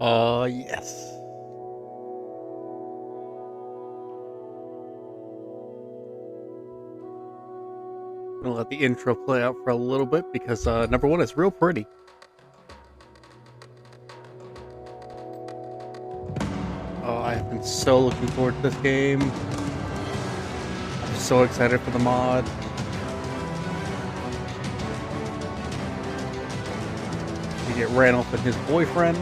Yes. I'm gonna let the intro play out for a little bit because number one, it's real pretty. Oh, I have been so looking forward to this game. I'm so excited for the mod. You get Randolph and his boyfriend.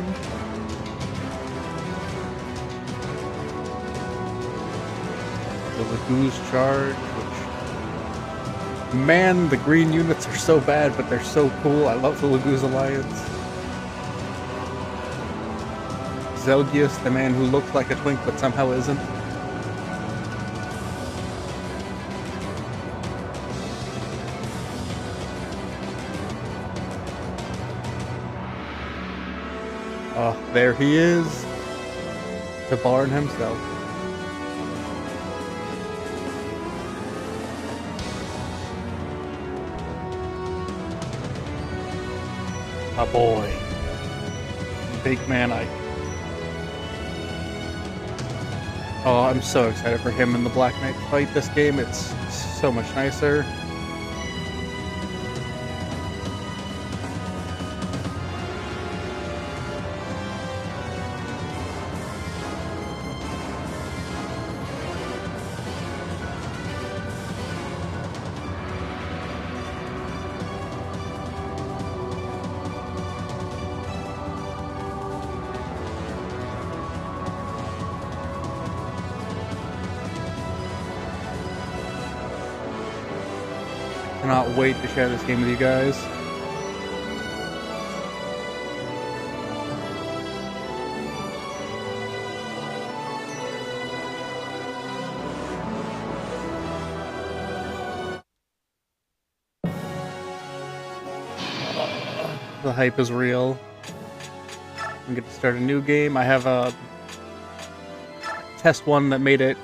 The Lagoose charge, which, man, the green units are so bad, but they're so cool. I love the Lagoose Alliance. Zelgius, the man who looks like a twink but somehow isn't. Oh, there he is. The Barn himself. My boy. Big man Ike. Oh, I'm so excited for him in the Black Knight fight this game. It's so much nicer. Cannot wait to share this game with you guys. The hype is real. I'm going to start a new game. I have a test one that made it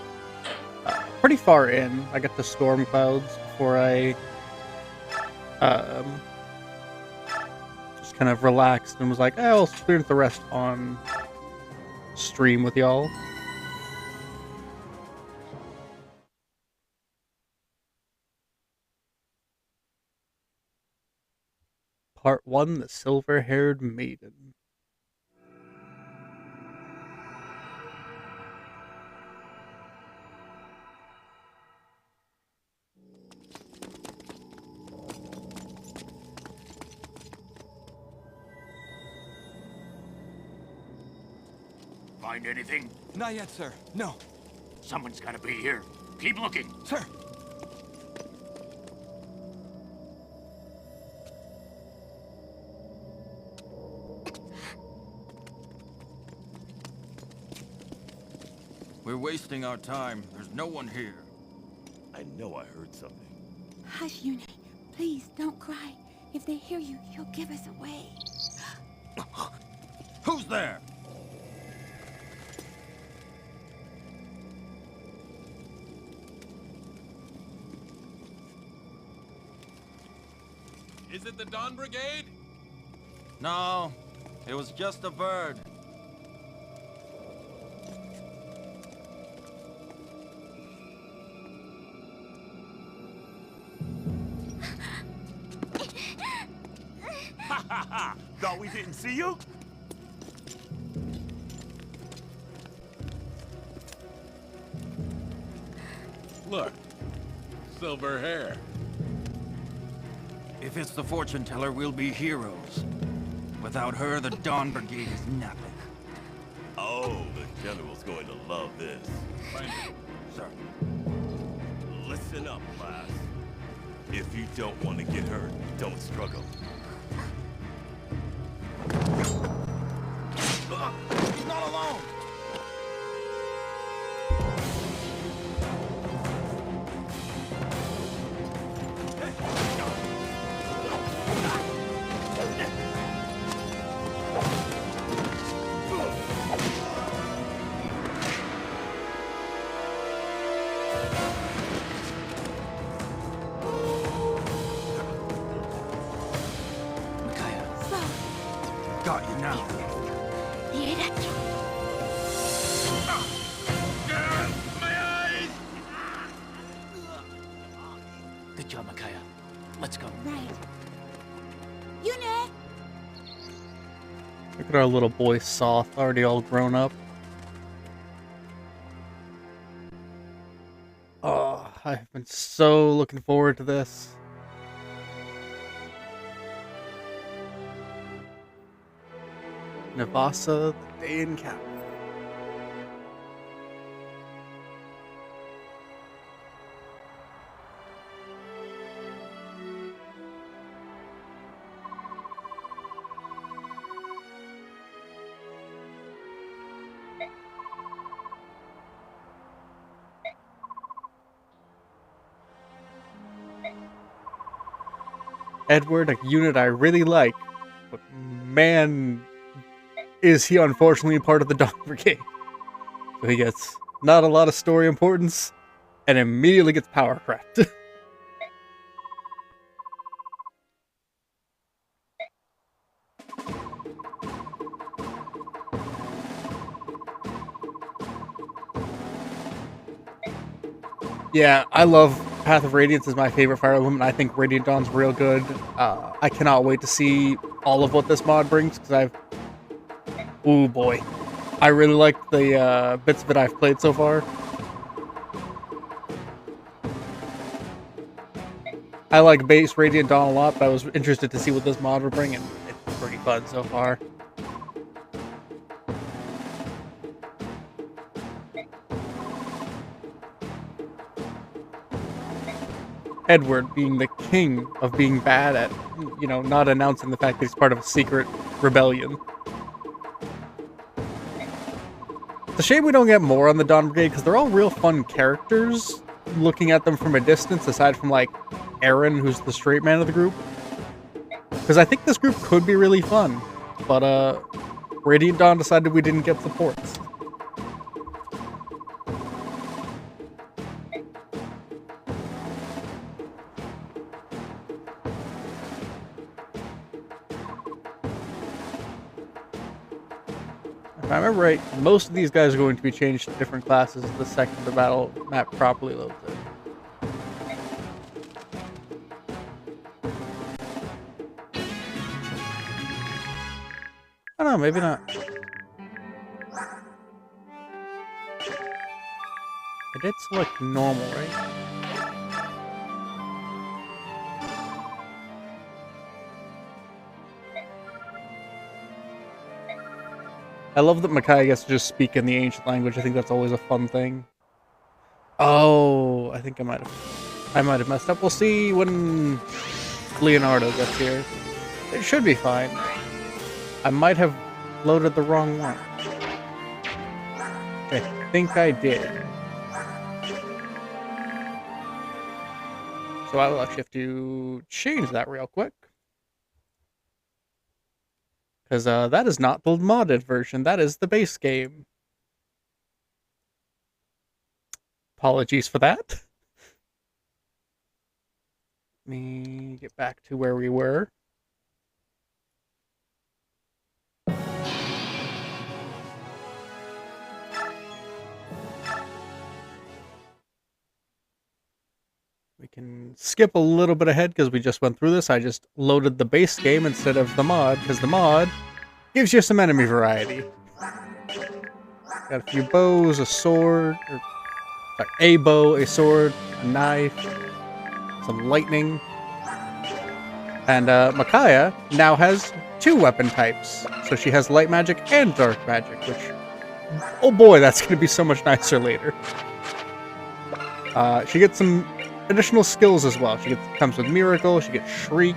pretty far in. I got the storm clouds before I just kind of relaxed and was like, oh, I'll experience the rest on stream with y'all. Part 1, The Silver-Haired Maiden. Find anything? Not yet, sir. No. Someone's gotta be here. Keep looking. Sir! We're wasting our time. There's no one here. I know I heard something. Hush, Yune. Please, don't cry. If they hear you, you'll give us away. Who's there? Is it the Dawn Brigade? No, it was just a bird. Ha ha ha! Thought we didn't see you? Look, silver hair. If it's the fortune teller, we'll be heroes. Without her, the Dawn Brigade is nothing. Oh, the General's going to love this. Sir. Listen up, class. If you don't want to get hurt, don't struggle. He's not alone! Got you now. Good job, Micaiah. Let's go. Right. Yune! Look at our little boy Soth, already all grown up. Oh, I've been so looking forward to this. Navasa, the day in capital. Edward, a unit I really like, but man, is he unfortunately part of the Dawn Brigade. So he gets not a lot of story importance, and immediately gets power crept. Yeah, I love Path of Radiance is my favorite Fire Emblem, and I think Radiant Dawn's real good. I cannot wait to see all of what this mod brings, because ooh boy. I really like the bits of it I've played so far. I like base Radiant Dawn a lot, but I was interested to see what this mod would bring, and it's pretty fun so far. Edward being the king of being bad at, not announcing the fact that he's part of a secret rebellion. It's a shame we don't get more on the Dawn Brigade, because they're all real fun characters, looking at them from a distance, aside from, like, Aaron, who's the straight man of the group. Because I think this group could be really fun, but, Radiant Dawn decided we didn't get supports. If I remember right, most of these guys are going to be changed to different classes the second the battle map properly loads in. I don't know, maybe not. I did select normal, right? I love that Micaiah gets to just speak in the ancient language. I think that's always a fun thing. Oh, I think I might have messed up. We'll see when Leonardo gets here. It should be fine. I might have loaded the wrong one. I think I did. So I will actually have to change that real quick. Because that is not the modded version. That is the base game. Apologies for that. Let me get back to where we were. We can skip a little bit ahead because we just went through this. I just loaded the base game instead of the mod, because the mod gives you some enemy variety. Got a few bows, a sword, a bow, a sword, a knife, some lightning. And Micaiah now has 2 weapon types. So she has light magic and dark magic, which, oh boy, that's going to be so much nicer later. She gets some additional skills as well. Comes with Miracle, she gets Shriek.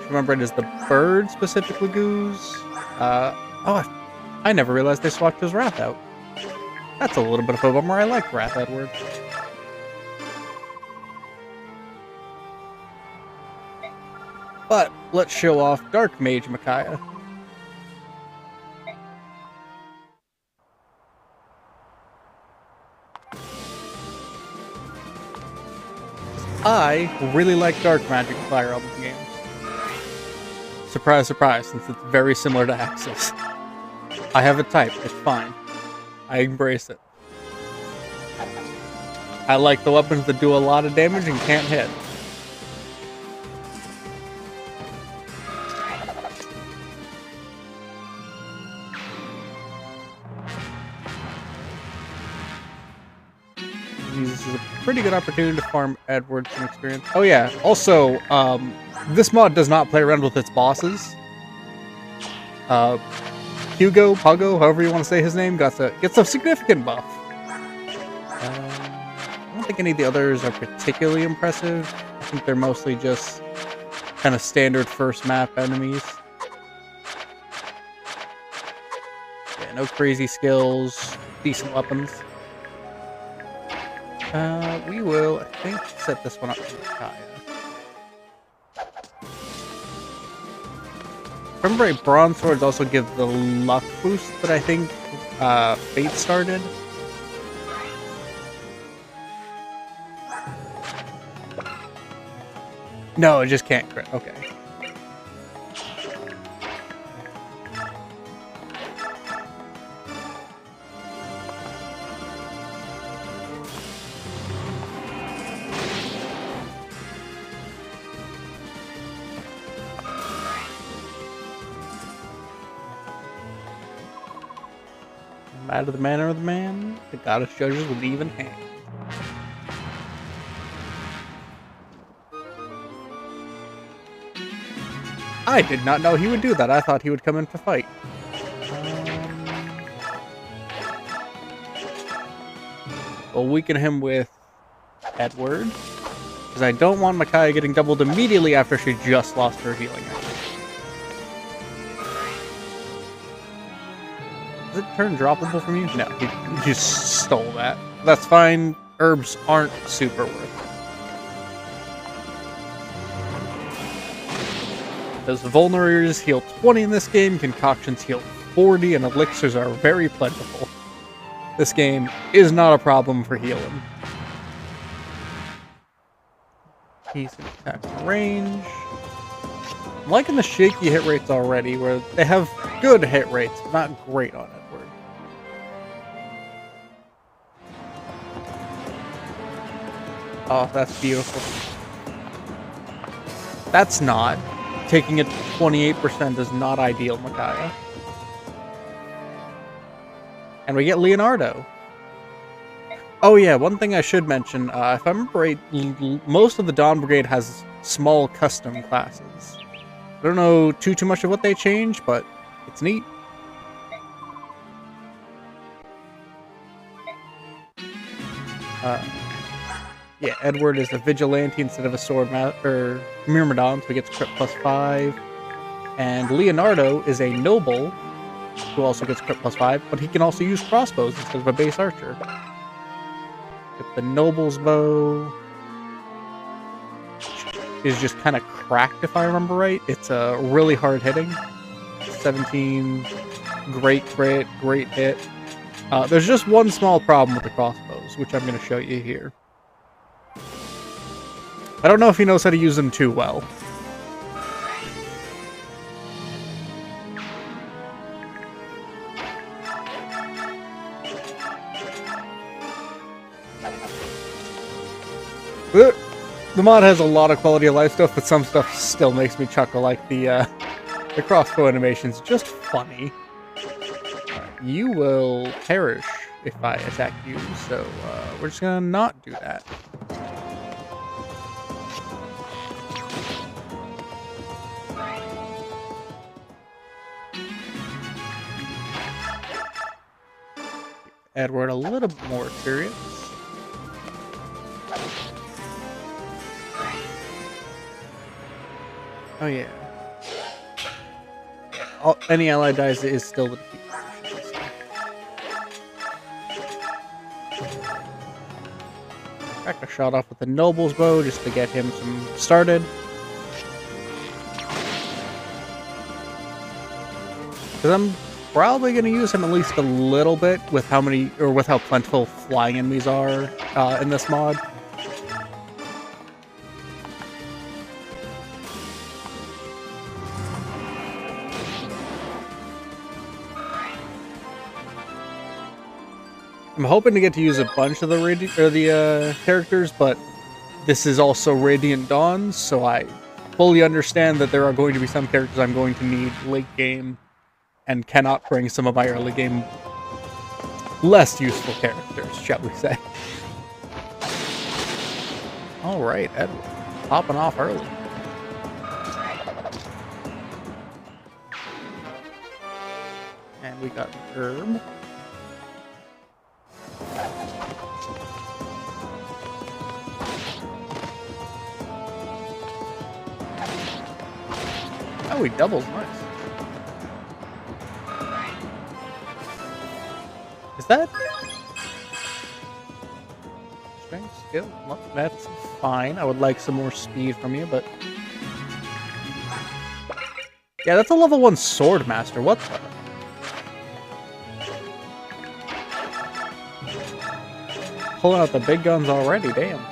Remember, it is the bird specifically goose. I never realized they swapped his Wrath out. That's a little bit of a bummer. I like Wrath Edward. But let's show off Dark Mage Micaiah. I really like Dark Magic Fire Emblem games. Surprise, surprise, since it's very similar to Axis. I have a type. It's fine. I embrace it. I like the weapons that do a lot of damage and can't hit. This is a pretty good opportunity to farm Edward some experience. Oh yeah, also, this mod does not play around with its bosses. Hugo, Puggo, however you want to say his name, gets a significant buff. I don't think any of the others are particularly impressive. I think they're mostly just kind of standard first map enemies. Yeah, no crazy skills, decent weapons. We will, I think, set this one up for Kaya. Remember, a bronze swords also give the luck boost that I think Fate started. No, it just can't crit. Okay. Matter the manner of the man, the goddess judges with even hand. I did not know he would do that. I thought he would come in to fight. We'll weaken him with Edward, because I don't want Micaiah getting doubled immediately after she just lost her healing. Does it turn droppable from you? No, he just stole that. That's fine. Herbs aren't super worth it. Those vulneraries heal 20 in this game, concoctions heal 40, and elixirs are very plentiful. This game is not a problem for healing. He's in attack range. I'm liking the shaky hit rates already, where they have good hit rates, but not great on Edward. Oh, that's beautiful. That's not. Taking it to 28% is not ideal, Micaiah. And we get Leonardo. Oh yeah, one thing I should mention, if I remember right, most of the Dawn Brigade has small custom classes. I don't know too much of what they change, but it's neat. Yeah, Edward is a vigilante instead of a sword myrmidon, so he gets crit +5. And Leonardo is a noble, who also gets crit +5, but he can also use crossbows instead of a base archer. With the noble's bow is just kind of cracked, if I remember right. It's really hard hitting. 17, great crit, great hit. There's just one small problem with the crossbows, which I'm going to show you here. I don't know if he knows how to use them too well. The mod has a lot of quality of life stuff, but some stuff still makes me chuckle, like the crossbow animation's just funny. You will perish if I attack you, so we're just gonna not do that. Edward a little bit more experience. Oh yeah. Any ally dies is still the defeat. Crack a shot off with the noble's bow just to get him some started. Because I'm probably going to use him at least a little bit with how plentiful flying enemies are in this mod. I'm hoping to get to use a bunch of the characters, but this is also Radiant Dawn, so I fully understand that there are going to be some characters I'm going to need late game and cannot bring some of my early game less useful characters, shall we say. Alright, Edward. Popping off early. And we got an herb. Oh, he doubles. Nice. Is that strength skill? Well, that's fine. I would like some more speed from you, but yeah, that's a level 1 sword master. What the? Pulling out the big guns already. Damn.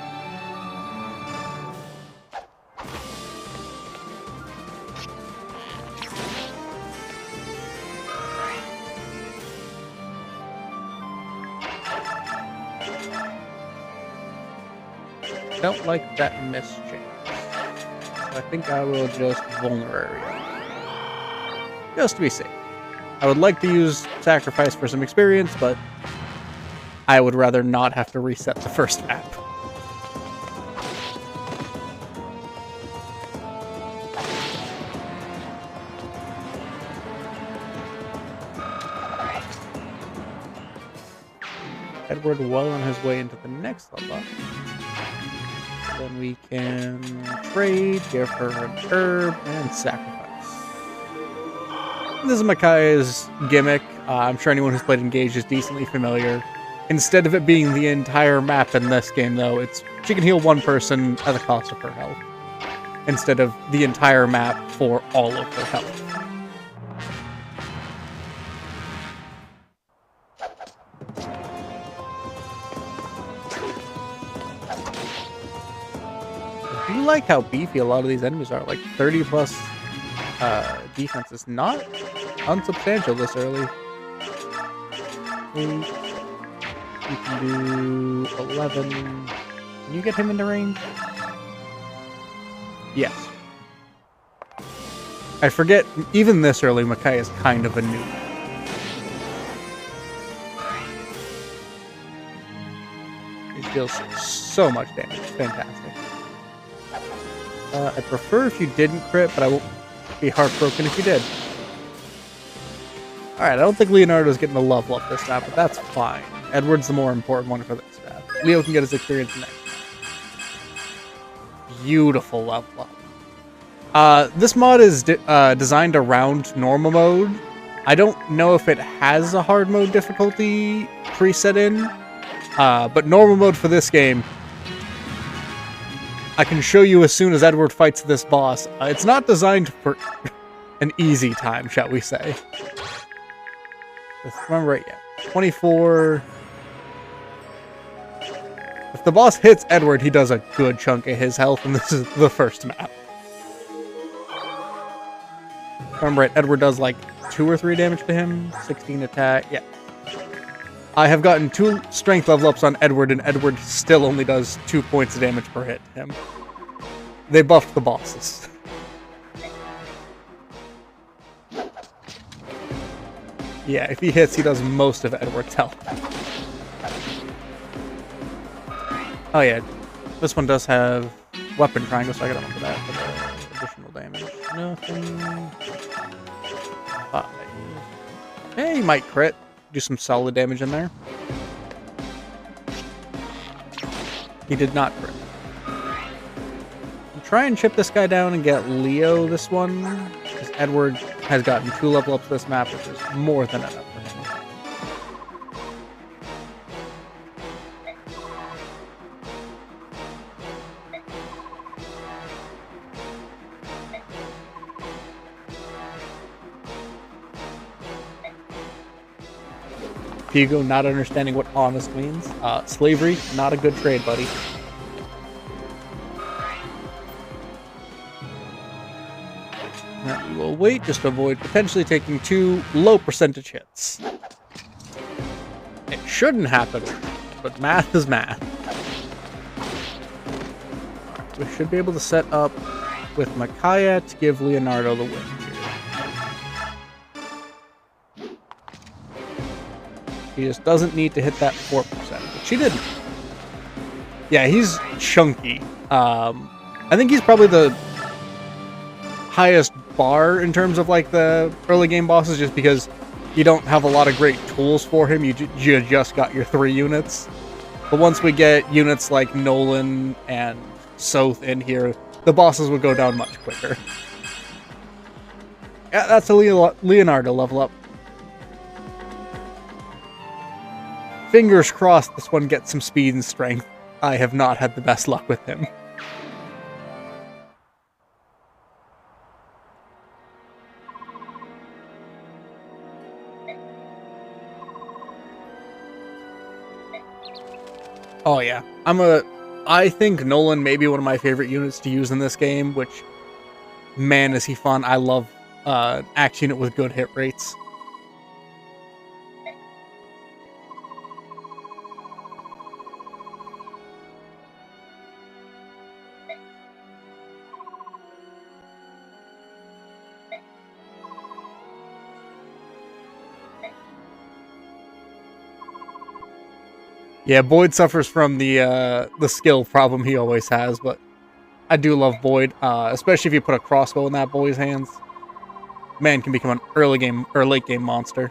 Don't like that miss chance. So I think I will just vulnerary. Just to be safe. I would like to use sacrifice for some experience, but I would rather not have to reset the first map. Edward well on his way into the next level. Then we can trade, give her an herb, and sacrifice. This is Micaiah's gimmick. I'm sure anyone who's played Engage is decently familiar. Instead of it being the entire map in this game, though, she can heal one person at the cost of her health, instead of the entire map for all of her health. I do like how beefy a lot of these enemies are. Like 30 plus defense is not unsubstantial this early. 8. You can do 11. Can you get him into range? Yes. I forget, even this early, Micaiah is kind of a noob. He deals so much damage. Fantastic. I'd prefer if you didn't crit, but I won't be heartbroken if you did. Alright, I don't think Leonardo's getting the level up this map, but that's fine. Edward's the more important one for this map. Leo can get his experience next. Beautiful level up. This mod is designed around normal mode. I don't know if it has a hard mode difficulty preset in, but normal mode for this game, I can show you as soon as Edward fights this boss. It's not designed for an easy time, shall we say. If I remember right, yeah. 24. If the boss hits Edward, he does a good chunk of his health, and this is the first map. If I remember right, Edward does like 2 or 3 damage to him. 16 attack, yeah. I have gotten 2 strength level ups on Edward, and Edward still only does 2 points of damage per hit to him. They buffed the bosses. Yeah, if he hits, he does most of Edward's health. Oh yeah, this one does have weapon triangle, so I gotta remember that for the additional damage. Nothing. 5. Hey, he might crit. Do some solid damage in there. He did not crit. I'll try and chip this guy down and get Leo this one, because Edward has gotten 2 level ups this map, which is more than enough for him. Hugo not understanding what honest means. Slavery, not a good trade, buddy. Now we will wait just to avoid potentially taking 2 low percentage hits. It shouldn't happen, but math is math. We should be able to set up with Micaiah to give Leonardo the win here. He just doesn't need to hit that 4%, which he didn't. Yeah, he's chunky. I think he's probably the highest bar in terms of like the early game bosses, just because you don't have a lot of great tools for him. You just got your 3 units. But once we get units like Nolan and Soth in here, the bosses would go down much quicker. Yeah, that's a Leonardo level up. Fingers crossed this one gets some speed and strength. I have not had the best luck with him. Oh yeah, I think Nolan may be one of my favorite units to use in this game, which, man, is he fun. I love axe unit with good hit rates. Yeah, Boyd suffers from the skill problem he always has, but I do love Boyd, especially if you put a crossbow in that boy's hands. Man can become an early game or late game monster.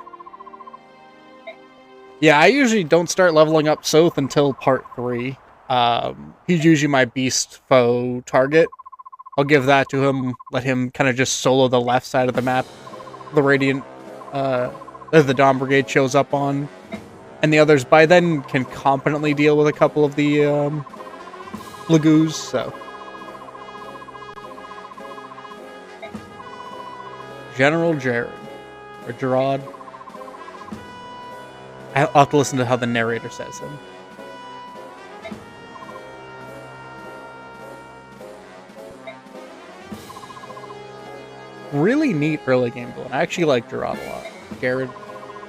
Yeah, I usually don't start leveling up Soth until part 3. He's usually my beast foe target. I'll give that to him, let him kind of just solo the left side of the map. The Radiant, the Dawn Brigade shows up on. And the others by then can competently deal with a couple of the Lagoos, so. General Jared. Or Gerard. I'll have to listen to how the narrator says him. Really neat early game villain. I actually like Gerard a lot. Jared.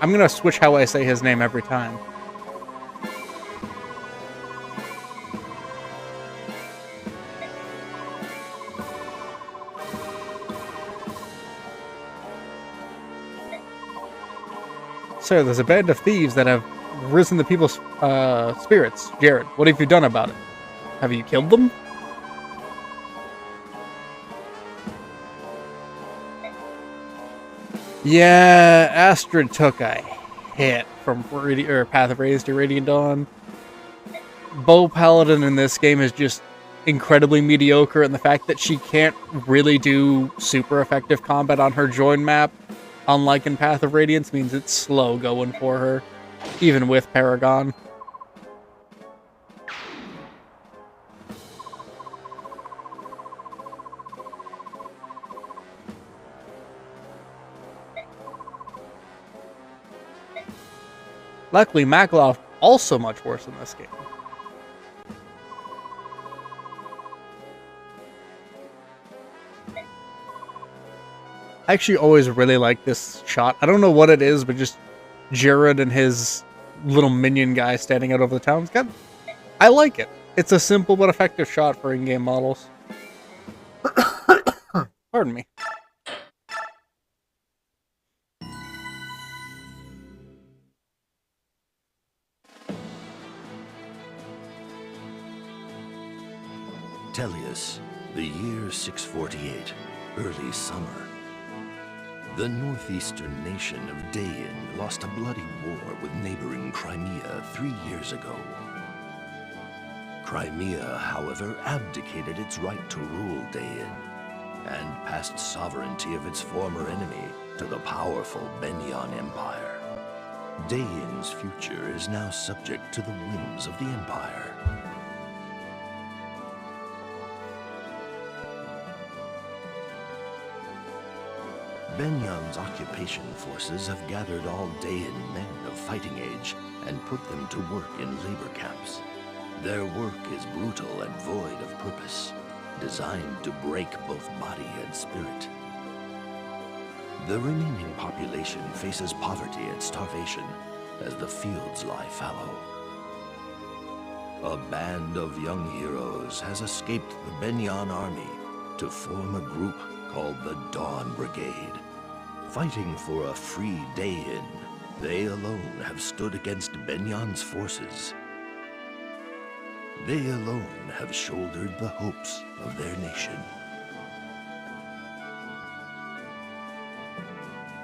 I'm gonna switch how I say his name every time. Sir, there's a band of thieves that have risen the people's spirits. Jared, what have you done about it? Have you killed them? Yeah, Astrid took a hit from Path of Radiance to Radiant Dawn. Bow Paladin in this game is just incredibly mediocre, and the fact that she can't really do super effective combat on her join map, unlike in Path of Radiance, means it's slow going for her, even with Paragon. Luckily, Maklov also much worse in this game. I actually always really like this shot. I don't know what it is, but just Jared and his little minion guy standing out over the town. I like it. It's a simple but effective shot for in-game models. Pardon me. Tellius, the year 648, early summer. The northeastern nation of Dain lost a bloody war with neighboring Crimea 3 years ago. Crimea, however, abdicated its right to rule Dain and passed sovereignty of its former enemy to the powerful Benyan Empire. Dain's future is now subject to the whims of the Empire. Benyan's occupation forces have gathered all Dain men of fighting age and put them to work in labor camps. Their work is brutal and void of purpose, designed to break both body and spirit. The remaining population faces poverty and starvation, as the fields lie fallow. A band of young heroes has escaped the Benyon army to form a group called the Dawn Brigade. Fighting for a free Dayin, they alone have stood against Benyon's forces. They alone have shouldered the hopes of their nation.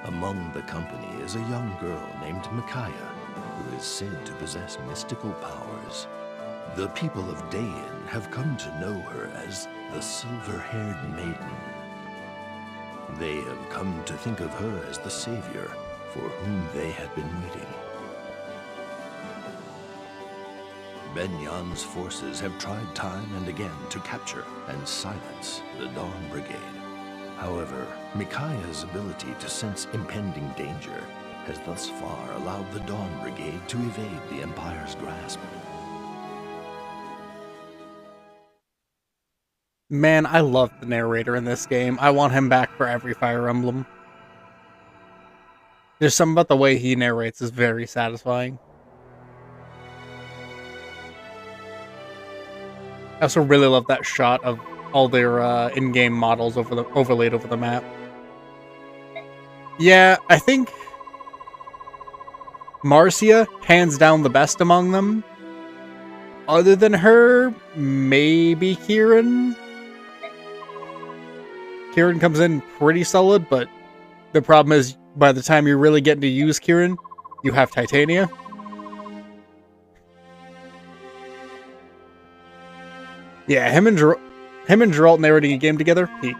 Among the company is a young girl named Micaiah, who is said to possess mystical powers. The people of Dayin have come to know her as the Silver-Haired Maiden. They have come to think of her as the savior for whom they had been waiting. Benyon's forces have tried time and again to capture and silence the Dawn Brigade. However, Micaiah's ability to sense impending danger has thus far allowed the Dawn Brigade to evade the Empire's grasp. Man, I love the narrator in this game. I want him back for every Fire Emblem. There's something about the way he narrates is very satisfying. I also really love that shot of all their in-game models overlaid over the map. Yeah, I think Marcia, hands down the best among them. Other than her, maybe Kieran. Kieran comes in pretty solid, but the problem is by the time you're really getting to use Kieran, you have Titania. Yeah, him and Geralt narrating a game together, peak.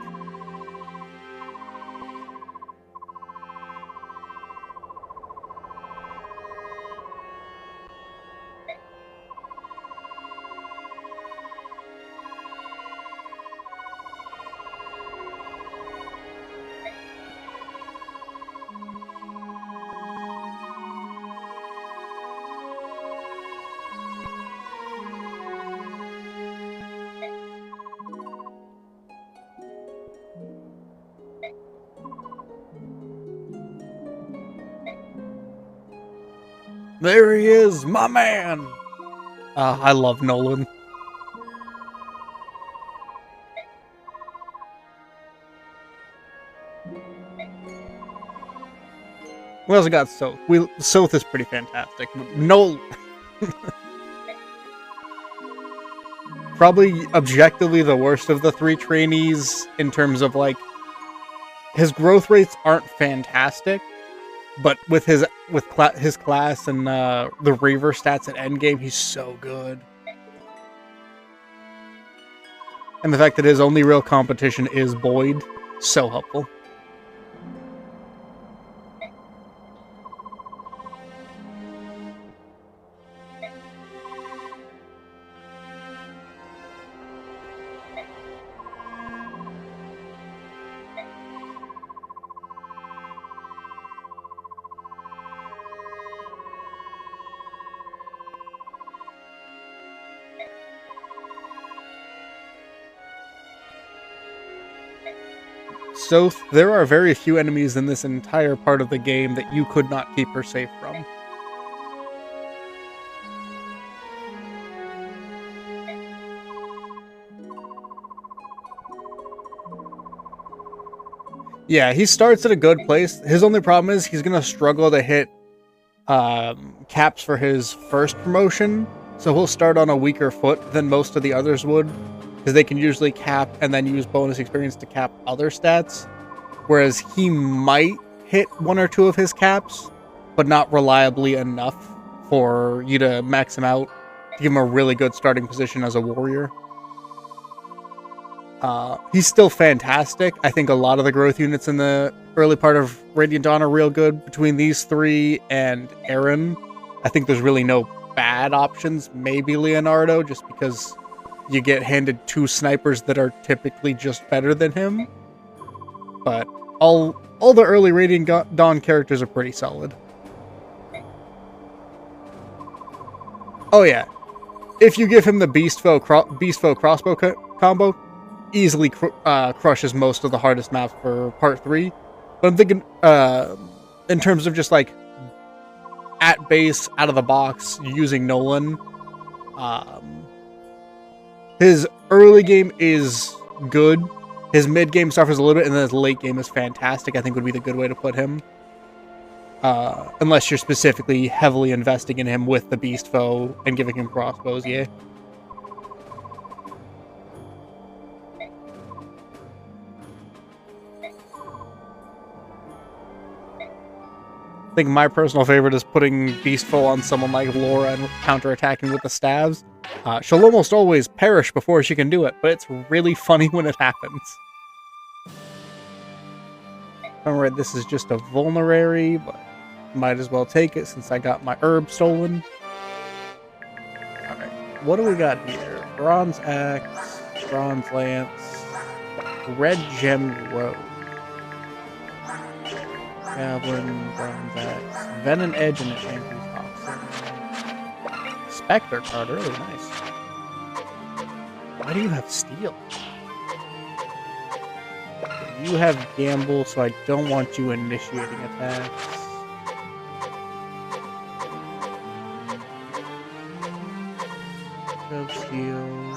There he is, my man! I love Nolan. We also got Soth. Soth is pretty fantastic. Probably objectively the worst of the three trainees in terms of, like, his growth rates aren't fantastic, but with his class and the Reaver stats at endgame, he's so good. And the fact that his only real competition is Boyd, so helpful. So there are very few enemies in this entire part of the game that you could not keep her safe from. Yeah, he starts at a good place. His only problem is he's going to struggle to hit caps for his first promotion, so he'll start on a weaker foot than most of the others would, because they can usually cap and then use bonus experience to cap other stats, whereas he might hit one or two of his caps, but not reliably enough for you to max him out, to give him a really good starting position as a warrior. He's still fantastic. I think a lot of the growth units in the early part of Radiant Dawn are real good. Between these three and Aaron, I think there's really no bad options. Maybe Leonardo, just because you get handed two snipers that are typically just better than him. But all the early Radiant Dawn characters are pretty solid. Oh yeah, if you give him the Beast Foe crossbow combo, easily crushes most of the hardest maps for part 3. But I'm thinking, in terms of just like at base, out of the box, using Nolan. His early game is good. His mid game suffers a little bit, and then his late game is fantastic. I think would be the good way to put him. Unless you're specifically heavily investing in him with the beast foe and giving him crossbows, yeah. I think my personal favorite is putting beast foe on someone like Laura and counterattacking with the stabs. She'll almost always perish before she can do it, but it's really funny when it happens. Alright, this is just a vulnerary, but might as well take it since I got my herb stolen. Alright, what do we got here? Bronze axe, bronze lance, red gem robe, javelin, bronze axe, venom edge, and Andrew's oxen. Spectre card, really nice. Why do you have steel? You have gamble, so I don't want you initiating attacks. Steel.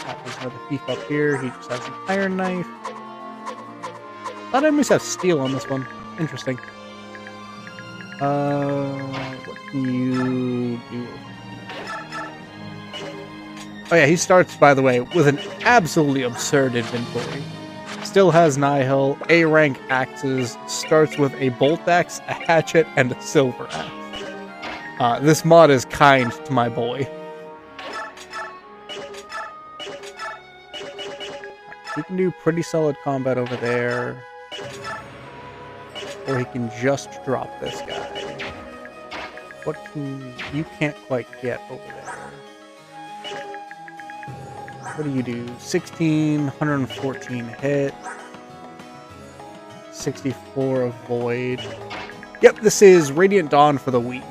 That was another thief up here. He just has an iron knife. A lot of enemies have steel on this one. Interesting. What can you do? Oh yeah, he starts, by the way, with an absolutely absurd inventory. Still has Nihil, A-rank axes, starts with a bolt axe, a hatchet, and a silver axe. This mod is kind to my boy. He can do pretty solid combat over there. Or he can just drop this guy. What can... you can't quite get over there. What do you do? 16, 114 hit. 64 avoid. Yep, this is Radiant Dawn for the Wii.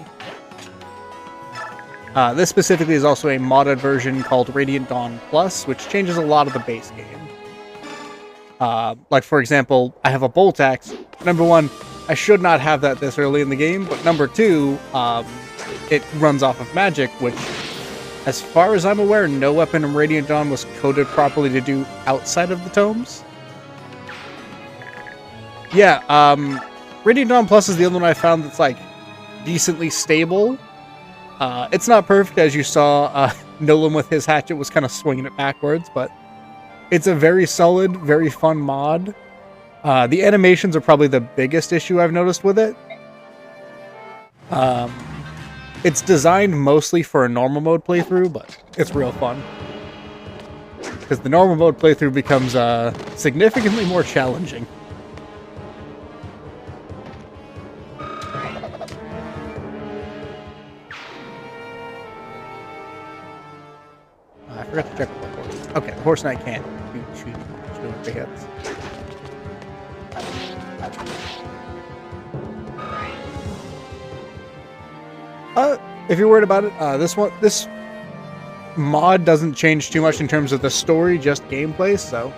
This specifically is also a modded version called Radiant Dawn Plus, which changes a lot of the base game. Like, for example, I have a bolt axe. Number one, I should not have that this early in the game, but number two, it runs off of magic, which, as far as I'm aware, no weapon in Radiant Dawn was coded properly to do outside of the tomes. Yeah, Radiant Dawn Plus is the only one I found that's, like, decently stable. It's not perfect, as you saw. Nolan with his hatchet was kind of swinging it backwards, but it's a very solid, very fun mod. The animations are probably the biggest issue I've noticed with it. It's designed mostly for a normal mode playthrough, but it's real fun. Because the normal mode playthrough becomes significantly more challenging. I forgot to check the horse. Okay, the horse knight can't shoot big hits. If you're worried about it, this mod doesn't change too much in terms of the story, just gameplay, so.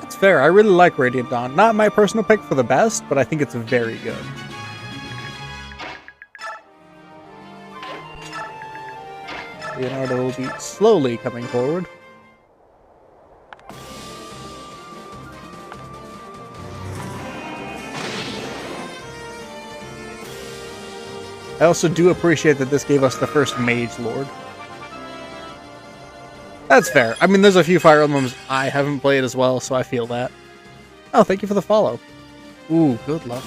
That's fair. I really like Radiant Dawn. Not my personal pick for the best, but I think it's very good. Leonardo will be slowly coming forward. I also do appreciate that this gave us the first Mage Lord. That's fair. I mean, there's a few Fire Emblems I haven't played as well, so I feel that. Oh, thank you for the follow. Ooh, good luck.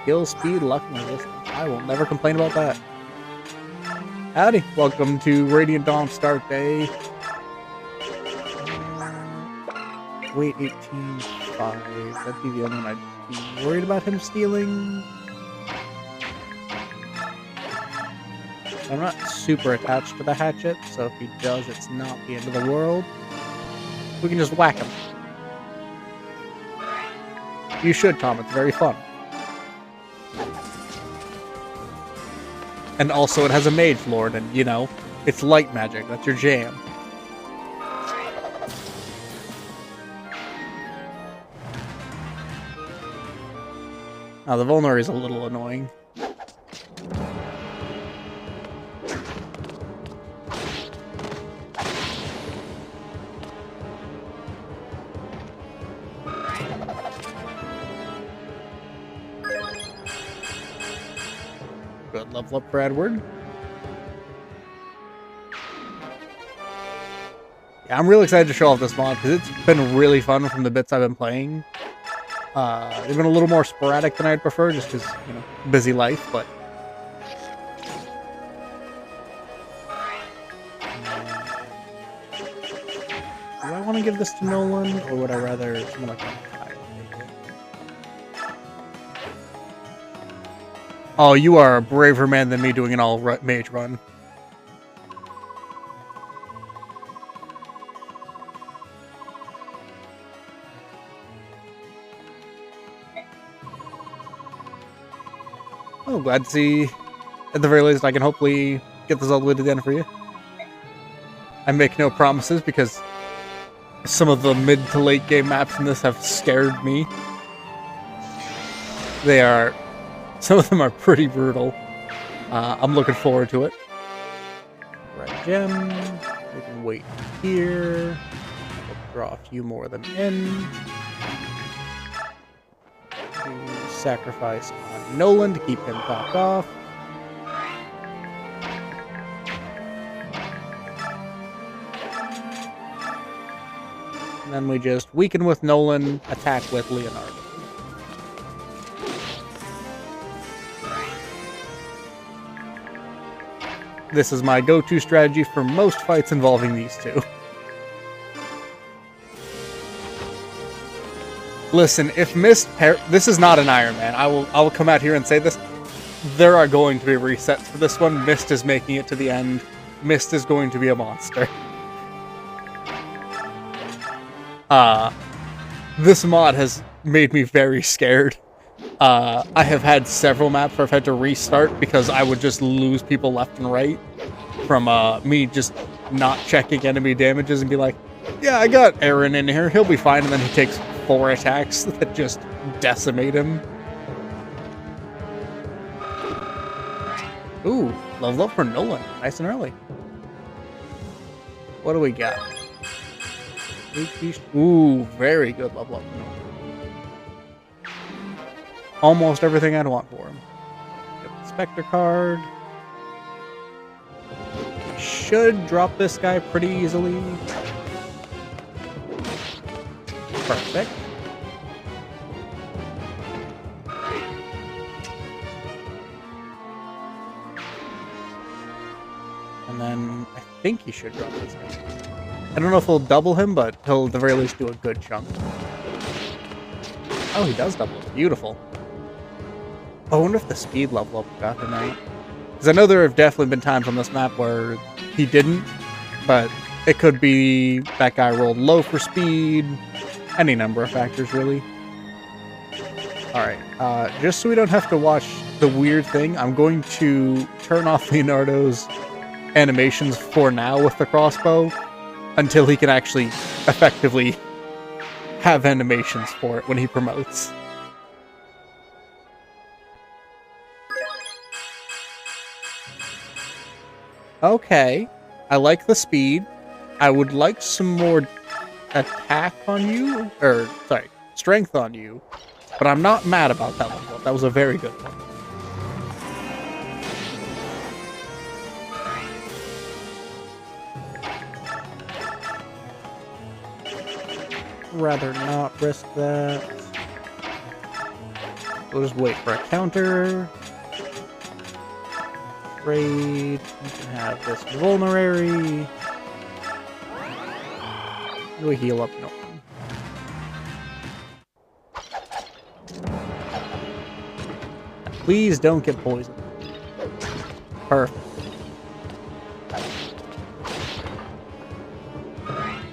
Skill, speed, luck, and resistance. I will never complain about that. Howdy. Welcome to Radiant Dawn Start Day. Weight 18.5. That'd be the only one I'd be worried about him stealing. I'm not super attached to the hatchet, so if he does, it's not the end of the world. We can just whack him. You should, Tom. It's very fun. And also, it has a Mage Lord, and, you know, it's light magic. That's your jam. Now the Volnari is a little annoying. Good level up for Edward. Yeah, I'm really excited to show off this mod because it's been really fun from the bits I've been playing. They've been a little more sporadic than I'd prefer, just because, you know, busy life, but... Do I want to give this to Nolan, or would I rather someone like Ike take it? Oh, you are a braver man than me doing an all-mage run. Oh, glad to see, at the very least, I can hopefully get this all the way to the end for you. I make no promises because some of the mid to late game maps in this have scared me. Some of them are pretty brutal. I'm looking forward to it. Red gem. We can wait here. We'll draw a few more of them in. Sacrifice on Nolan to keep him topped off. And then we just weaken with Nolan, attack with Leonardo. This is my go-to strategy for most fights involving these two. Listen, if Mist... This is not an Iron Man. I will come out here and say this. There are going to be resets for this one. Mist is making it to the end. Mist is going to be a monster. This mod has made me very scared. I have had several maps where I've had to restart because I would just lose people left and right from me just not checking enemy damages and be like, yeah, I got Aaron in here. He'll be fine. And then he takes 4 attacks that just decimate him. Ooh, level up for Nolan. Nice and early. What do we got? Ooh, very good level up for Nolan. Almost everything I'd want for him. Get the Spectre card. Should drop this guy pretty easily. Perfect. And then I think he should drop this guy. I don't know if he'll double him, but he'll at the very least do a good chunk. Oh, he does double it. Beautiful. Oh, I wonder if the speed level up got him out. Because I know there have definitely been times on this map where he didn't, but it could be that guy rolled low for speed. Any number of factors, really. Alright, just so we don't have to watch the weird thing, I'm going to turn off Leonardo's animations for now with the crossbow until he can actually effectively have animations for it when he promotes. Okay, I like the speed. I would like some more attack on you, or sorry, strength on you, but I'm not mad about that level. That was a very good one. Rather not risk that. We'll just wait for a counter. Trade. We can have this vulnerary. We heal up no. Please don't get poisoned. Perfect.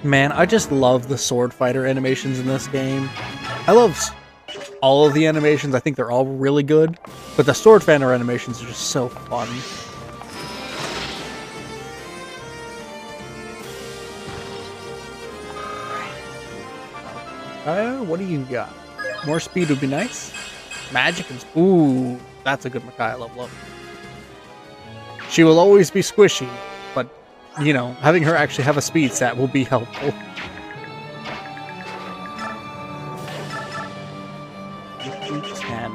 Man, I just love the sword fighter animations in this game. I love all of the animations. I think they're all really good. But the sword fighter animations are just so fun. What do you got? More speed would be nice. Magic and... Ooh, that's a good Micaiah level up. She will always be squishy, but, you know, having her actually have a speed stat will be helpful. If you can...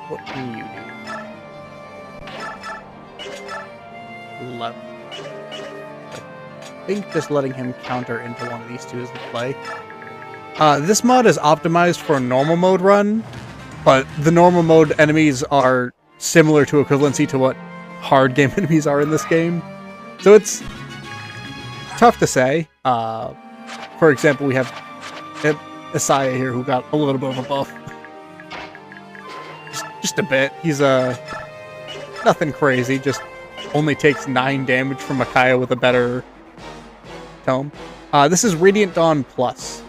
What can you do? 11. I think just letting him counter into one of these two is the play. This mod is optimized for a normal mode run, but the normal mode enemies are similar to equivalency to what hard game enemies are in this game. So it's tough to say. For example, we have Isaiah here who got a little bit of a buff. Just a bit. He's nothing crazy, just only takes 9 damage from Micaiah with a better tome. This is Radiant Dawn Plus.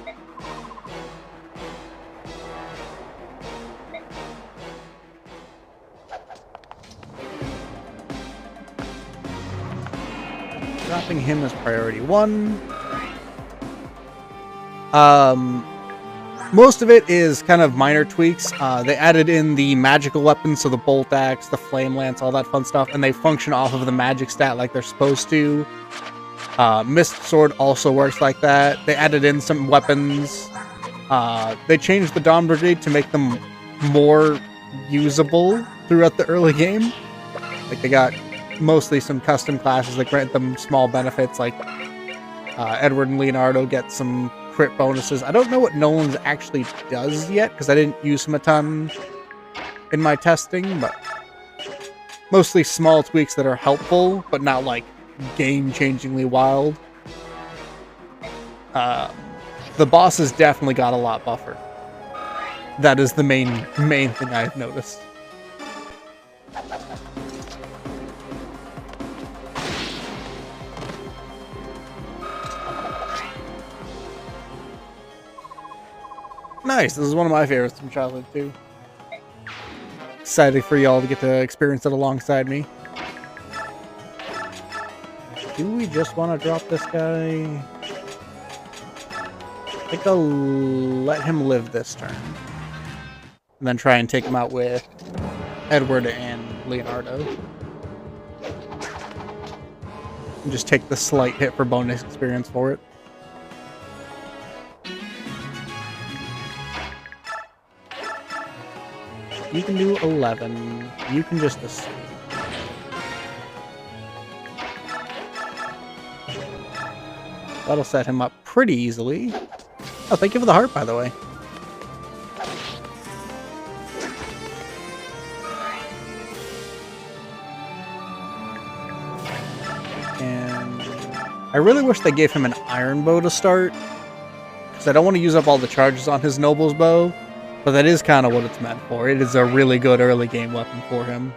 Dropping him as priority 1. Most of it is kind of minor tweaks. They added in the magical weapons, so the bolt axe, the flame lance, all that fun stuff, and they function off of the magic stat like they're supposed to. Mist sword also works like that. They added in some weapons. They changed the Dawn Brigade to make them more usable throughout the early game. Like, they got mostly some custom classes that grant them small benefits, like Edward and Leonardo get some crit bonuses. I don't know what Nolan's actually does yet, because I didn't use him a ton in my testing, but mostly small tweaks that are helpful, but not like game-changingly wild. The bosses definitely got a lot buffer. That is the main thing I've noticed. Nice, this is one of my favorites from childhood too. Excited for y'all to get to experience it alongside me. Do we just want to drop this guy? I think I'll let him live this turn. And then try and take him out with Edward and Leonardo. And just take the slight hit for bonus experience for it. You can do 11. You can just escape. That'll set him up pretty easily. Oh, thank you for the heart, by the way. And I really wish they gave him an iron bow to start, because I don't want to use up all the charges on his noble's bow. But that is kind of what it's meant for. It is a really good early game weapon for him.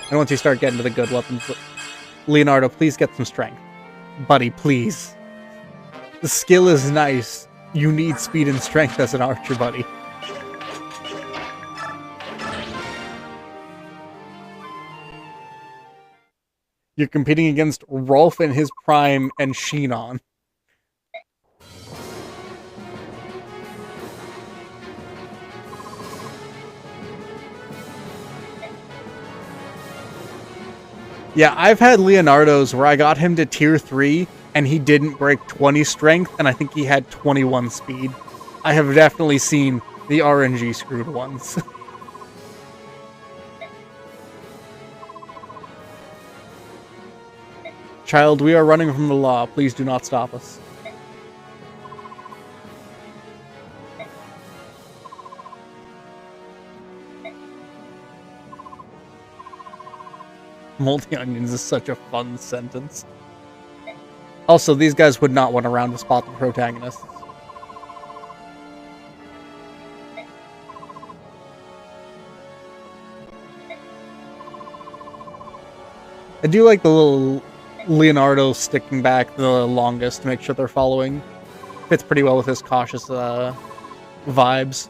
And once you start getting to the good weapons, Leonardo, please get some strength. Buddy, please. The skill is nice. You need speed and strength as an archer, buddy. You're competing against Rolf in his prime and Sheenon. Yeah, I've had Leonardo's where I got him to tier 3 and he didn't break 20 strength and I think he had 21 speed. I have definitely seen the RNG screwed ones. Child, we are running from the law. Please do not stop us. Moldy onions is such a fun sentence. Also, these guys would not want to round to spot the protagonists. I do like the little Leonardo sticking back the longest to make sure they're following. Fits pretty well with his cautious vibes.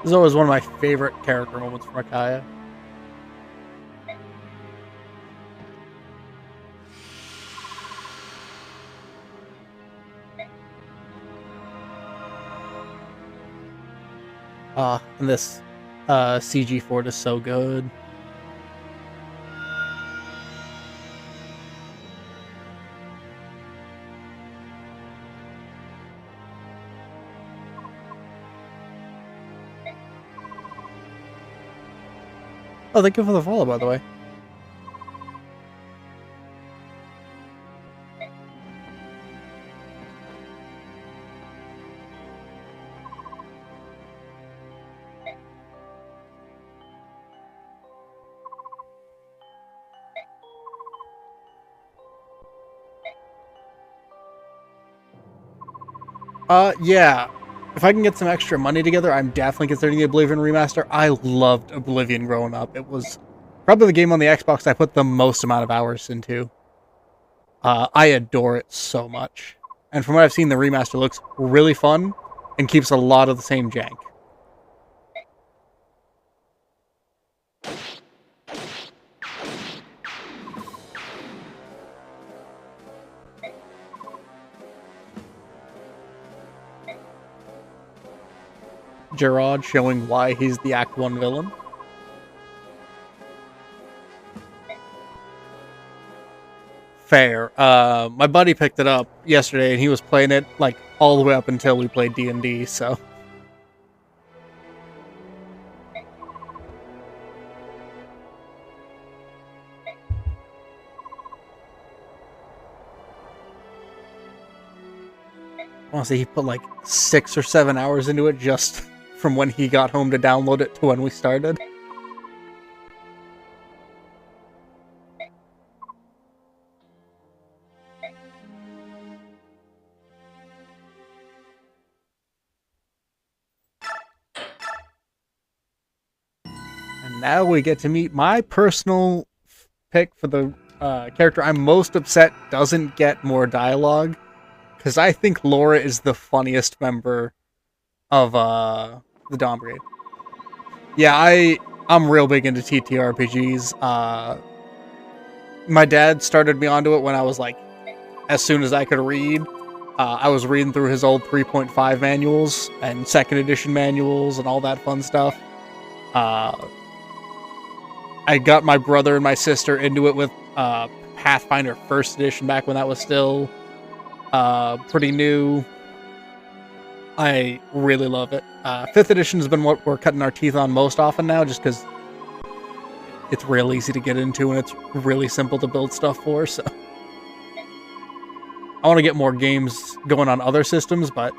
This is always one of my favorite character moments from Akaya. And this CG fort is so good. Oh, thank you for the follow, by the way. Yeah. If I can get some extra money together, I'm definitely considering the Oblivion remaster. I loved Oblivion growing up. It was probably the game on the Xbox I put the most amount of hours into. I adore it so much. And from what I've seen, the remaster looks really fun and keeps a lot of the same jank. Gerard showing why he's the Act 1 villain. Fair. My buddy picked it up yesterday, and he was playing it like all the way up until we played D&D. So, I want to say he put like 6 or 7 hours into it just from when he got home to download it to when we started. And now we get to meet my personal pick for the character I'm most upset doesn't get more dialogue, because I think Laura is the funniest member of the Dawn Brigade. Yeah, I'm real big into TTRPGs. My dad started me onto it when I was like, as soon as I could read. I was reading through his old 3.5 manuals and second edition manuals and all that fun stuff. I got my brother and my sister into it with Pathfinder first edition back when that was still pretty new. I really love it. 5th edition has been what we're cutting our teeth on most often now, just because it's real easy to get into and it's really simple to build stuff for. So I want to get more games going on other systems, but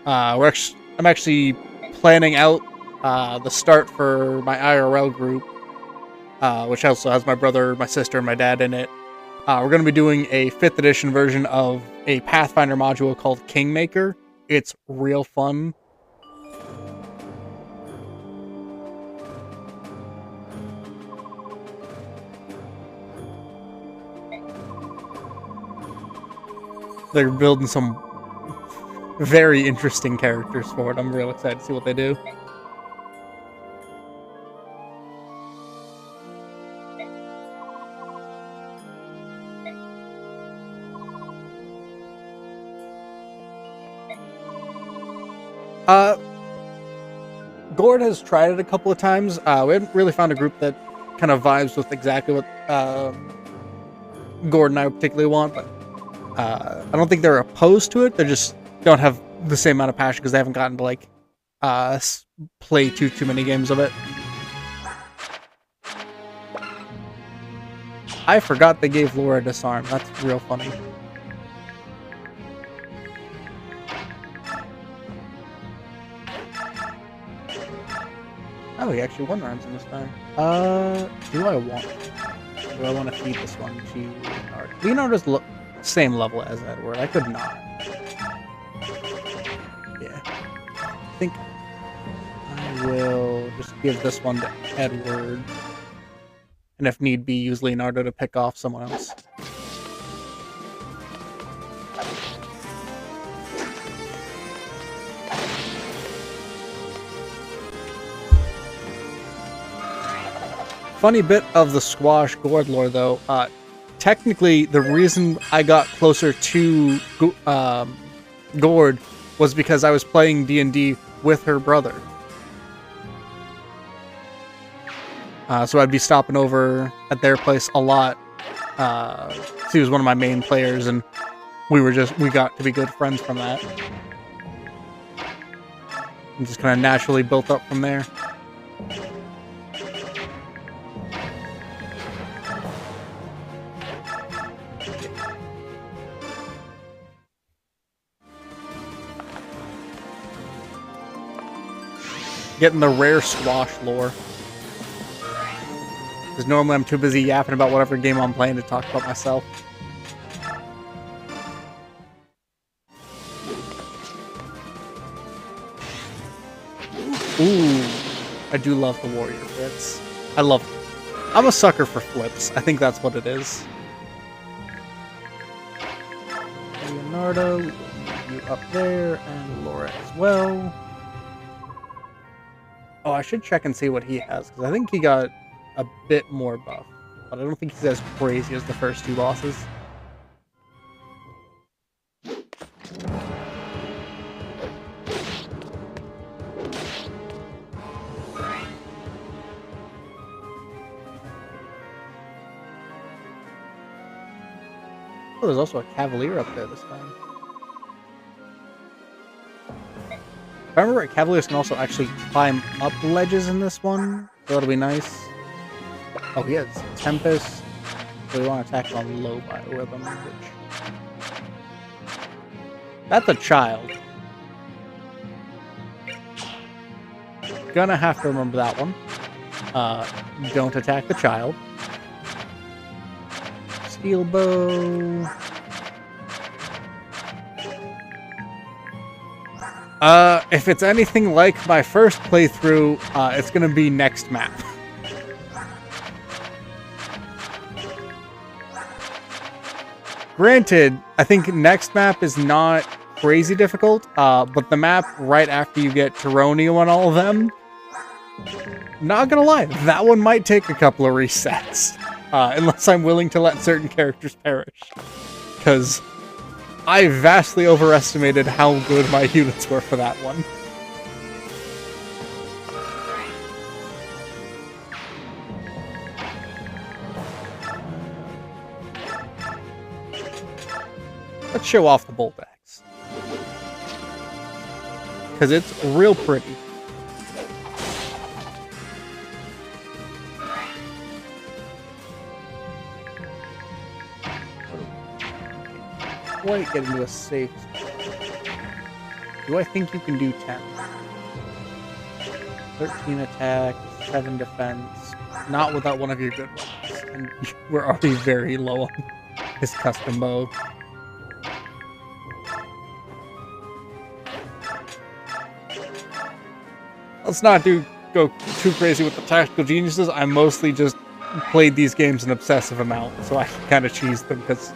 I'm actually planning out the start for my IRL group, which also has my brother, my sister, and my dad in it. We're going to be doing a 5th edition version of a Pathfinder module called Kingmaker. It's real fun. They're building some very interesting characters for it. I'm real excited to see what they do. Gord has tried it a couple of times. We haven't really found a group that kind of vibes with exactly what Gord and I particularly want, but I don't think they're opposed to it. They just don't have the same amount of passion because they haven't gotten to like play too many games of it. I forgot they gave Laura a disarm. That's real funny. Oh, he actually won ransom this time. Do I want to feed this one to Leonard? Leonardo's same level as Edward. I could not. Yeah. I think I will just give this one to Edward. And if need be, use Leonardo to pick off someone else. funny bit of the Squash Gord lore, though, technically the reason I got closer to Gord was because I was playing D&D with her brother. So I'd be stopping over at their place a lot. She was one of my main players, and we got to be good friends from that. And just kind of naturally built up from there. Getting the rare Squash lore. Because normally I'm too busy yapping about whatever game I'm playing to talk about myself. Ooh, I do love the warrior flips. I'm a sucker for flips. I think that's what it is. Leonardo, you up there, and Laura as well. Oh, I should check and see what he has, because I think he got a bit more buff, but I don't think he's as crazy as the first two bosses. Oh, there's also a Cavalier up there this time. If I remember right, Cavaliers can also actually climb up ledges in this one, so that'll be nice. Oh, he has Tempest. So we want to attack on low biorhythm, which... That's a child. Gonna have to remember that one. Don't attack the child. Steel bow. If it's anything like my first playthrough, it's gonna be next map. Granted, I think next map is not crazy difficult, but the map right after you get Tyronio and all of them, not gonna lie, that one might take a couple of resets. Unless I'm willing to let certain characters perish. Because I vastly overestimated how good my units were for that one. Let's show off the bolt axe. Because it's real pretty. Quite get into a safe spot. Do I think you can do 10? 13 attack, 7 defense. Not without one of your good ones. And we're already very low on his custom bow. Let's not go too crazy with the tactical geniuses. I mostly just played these games an obsessive amount, so I kind of cheese them because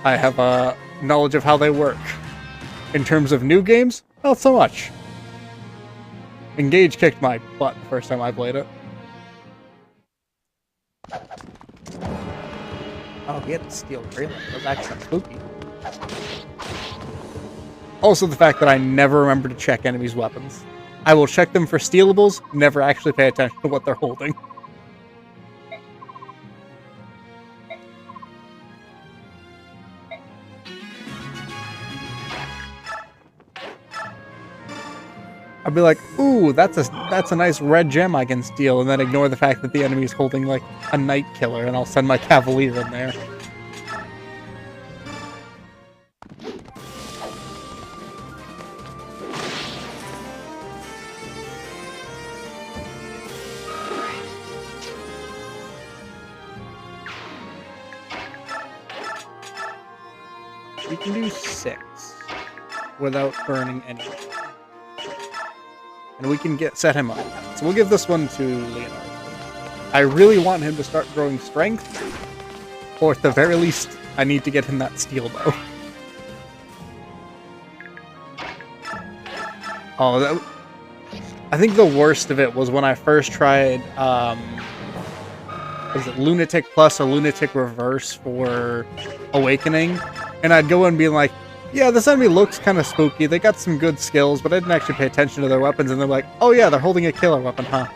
I have a knowledge of how they work. In terms of new games, not so much. Engage kicked my butt the first time I played it. Oh, he had the steel trailer. That was actually spooky. Also, the fact that I never remember to check enemies' weapons. I will check them for stealables, never actually pay attention to what they're holding. I'd be like, ooh, that's a nice red gem I can steal, and then ignore the fact that the enemy's holding, like, a Night Killer, and I'll send my Cavalier in there. We can do 6 without burning anything. And we can set him up. So we'll give this one to Leonardo. I really want him to start growing strength, or at the very least, I need to get him that steel bow. Oh, I think the worst of it was when I first tried was it Lunatic Plus or Lunatic Reverse for Awakening, and I'd go in being like, yeah, this enemy looks kind of spooky. They got some good skills, but I didn't actually pay attention to their weapons, and they're like, oh yeah, they're holding a killer weapon, huh?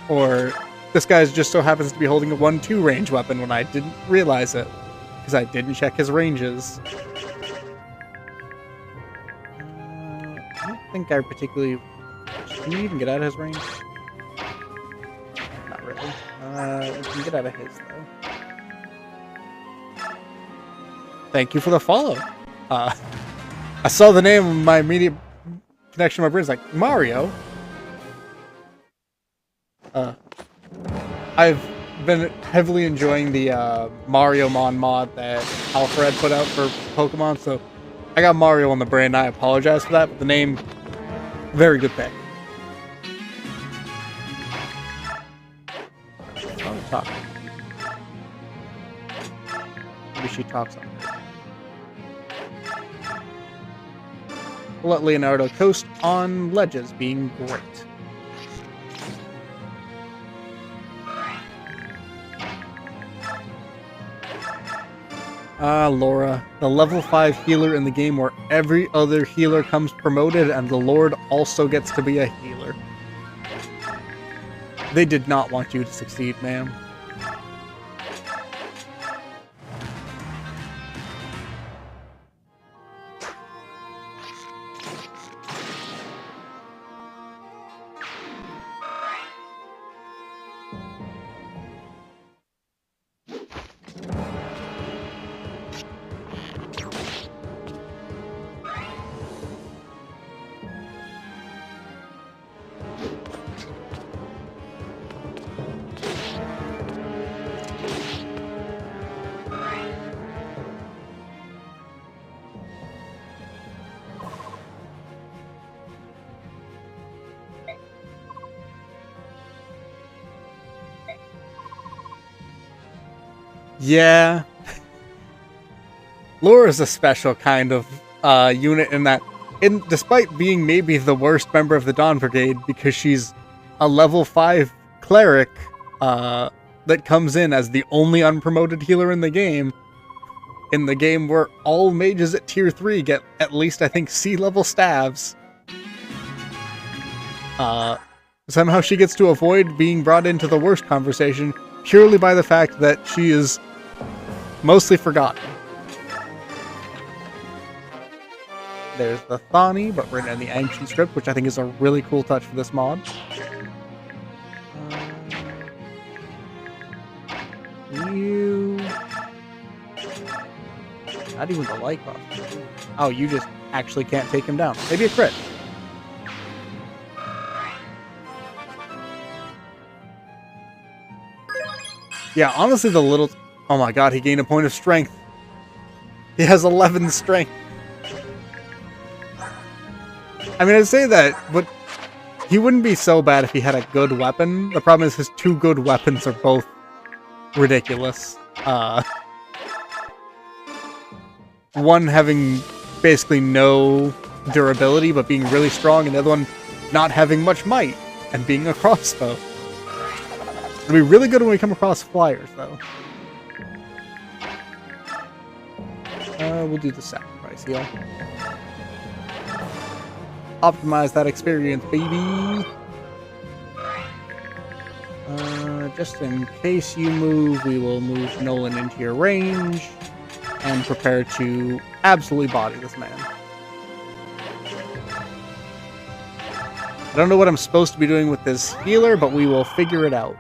Or this guy just so happens to be holding a 1-2 range weapon when I didn't realize it, because I didn't check his ranges. I don't think I particularly... Can you even get out of his range? Not really. We can get out of his, though. Thank you for the follow. I saw the name of my immediate connection to my brain is like, Mario? I've been heavily enjoying the Mario Mon mod that Alfred put out for Pokemon, so I got Mario on the brain, and I apologize for that, but the name, very good pick. Oh, talk. Maybe she talks on it. We'll let Leonardo coast on ledges, being great. Laura, the level 5 healer in the game where every other healer comes promoted and the Lord also gets to be a healer. They did not want you to succeed, ma'am. Yeah. Laura's a special kind of unit in that, despite being maybe the worst member of the Dawn Brigade, because she's a level 5 cleric that comes in as the only unpromoted healer in the game where all mages at tier 3 get at least, I think, C-level staves. Somehow she gets to avoid being brought into the worst conversation purely by the fact that she is mostly forgotten. There's the Thani, but written in the ancient script, which I think is a really cool touch for this mod. You... Not even the light buff. Oh, you just actually can't take him down. Maybe a crit. Yeah, honestly, the little... Oh my god, he gained a point of strength. He has 11 strength. I mean, I'd say that, but he wouldn't be so bad if he had a good weapon. The problem is his 2 good weapons are both ridiculous. One having basically no durability, but being really strong, and the other one not having much might, and being a crossbow. It'll be really good when we come across flyers, though. We'll do the sacrifice heal. Optimize that experience, baby! Just in case you move, we will move Nolan into your range and prepare to absolutely body this man. I don't know what I'm supposed to be doing with this healer, but we will figure it out.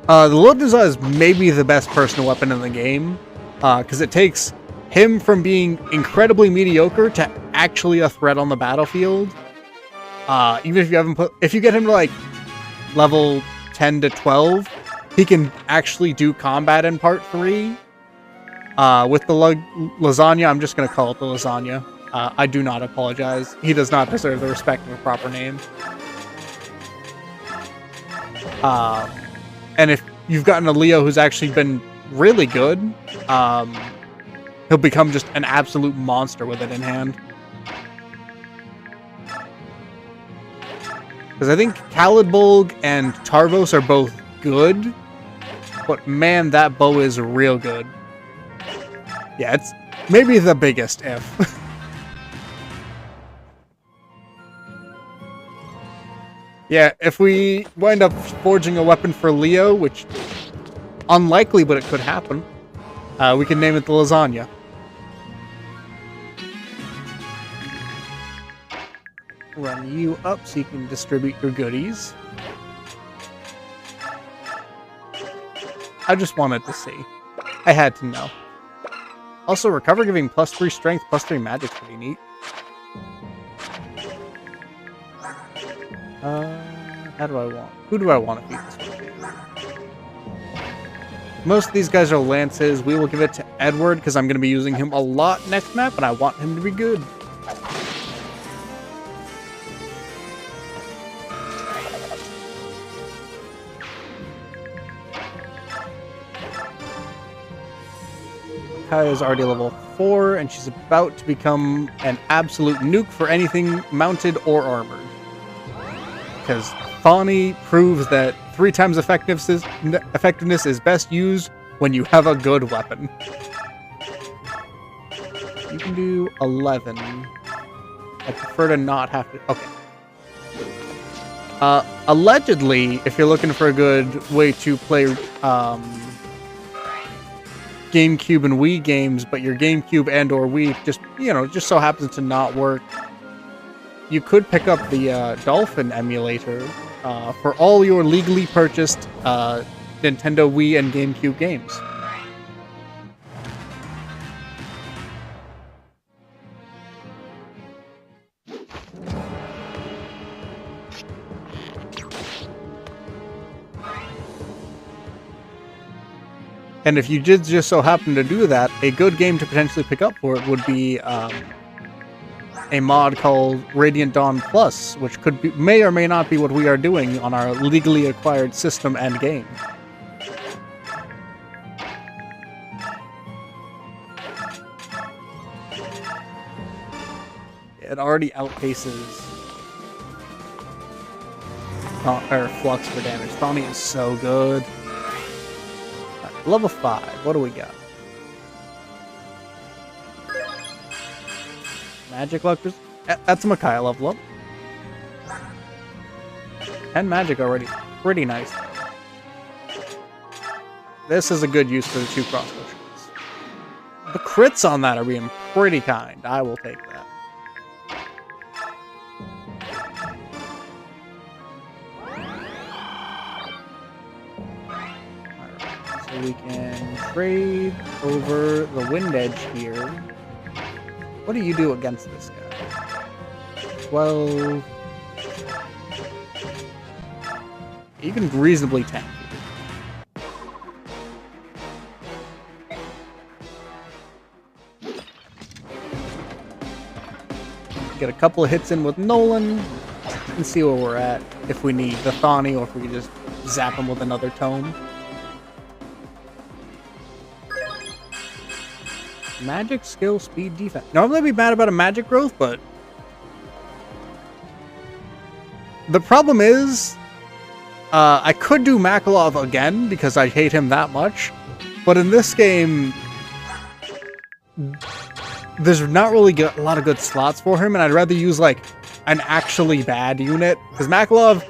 The Lobduzah is maybe the best personal weapon in the game, because it takes him from being incredibly mediocre to actually a threat on the battlefield. Even if you haven't if you get him to like level 10 to 12, he can actually do combat in part 3. With the lasagna, I'm just going to call it the lasagna. I do not apologize. He does not deserve the respect of a proper name. And if you've gotten a Leo who's actually been really good, he'll become just an absolute monster with it in hand. Because I think Khalidbolg and Tarvos are both good, but man, that bow is real good. Yeah, it's maybe the biggest if. Yeah, if we wind up forging a weapon for Leo, which unlikely, but it could happen, we can name it the lasagna. Run you up so you can distribute your goodies. I just wanted to see. I had to know. Also, recover giving +3 strength, +3 magic's pretty neat. How do I want? Who do I want to feed this one? Most of these guys are lances. We will give it to Edward because I'm going to be using him a lot next map, and I want him to be good. Kaya is already level 4, and she's about to become an absolute nuke for anything mounted or armored. Because Thani proves that 3 times effectiveness is best used when you have a good weapon. You can do 11. I prefer to not have to... Okay. Allegedly, if you're looking for a good way to play GameCube and Wii games, but your GameCube and or Wii just so happens to not work, you could pick up the Dolphin emulator for all your legally purchased Nintendo Wii and GameCube games. And if you did just so happen to do that, a good game to potentially pick up for it would be a mod called Radiant Dawn Plus, which may or may not be what we are doing on our legally acquired system and game. It already outpaces Flux for damage. Thani is so good. Right, level 5. What do we got? Magic Luctors. That's a Micaiah level up. 10 magic already. Pretty nice. This is a good use for the 2 crossbow shots. The crits on that are being pretty kind. I will take that. Alright, so we can trade over the Wind Edge here. What do you do against this guy? 12. You can reasonably tank it. Get a couple of hits in with Nolan and see where we're at. If we need the Thani or if we can just zap him with another tome. Magic, skill, speed, defense. Normally I'd be mad about a magic growth, but the problem is I could do Makalov again because I hate him that much, but in this game there's not really a lot of good slots for him, and I'd rather use like an actually bad unit, because Makalov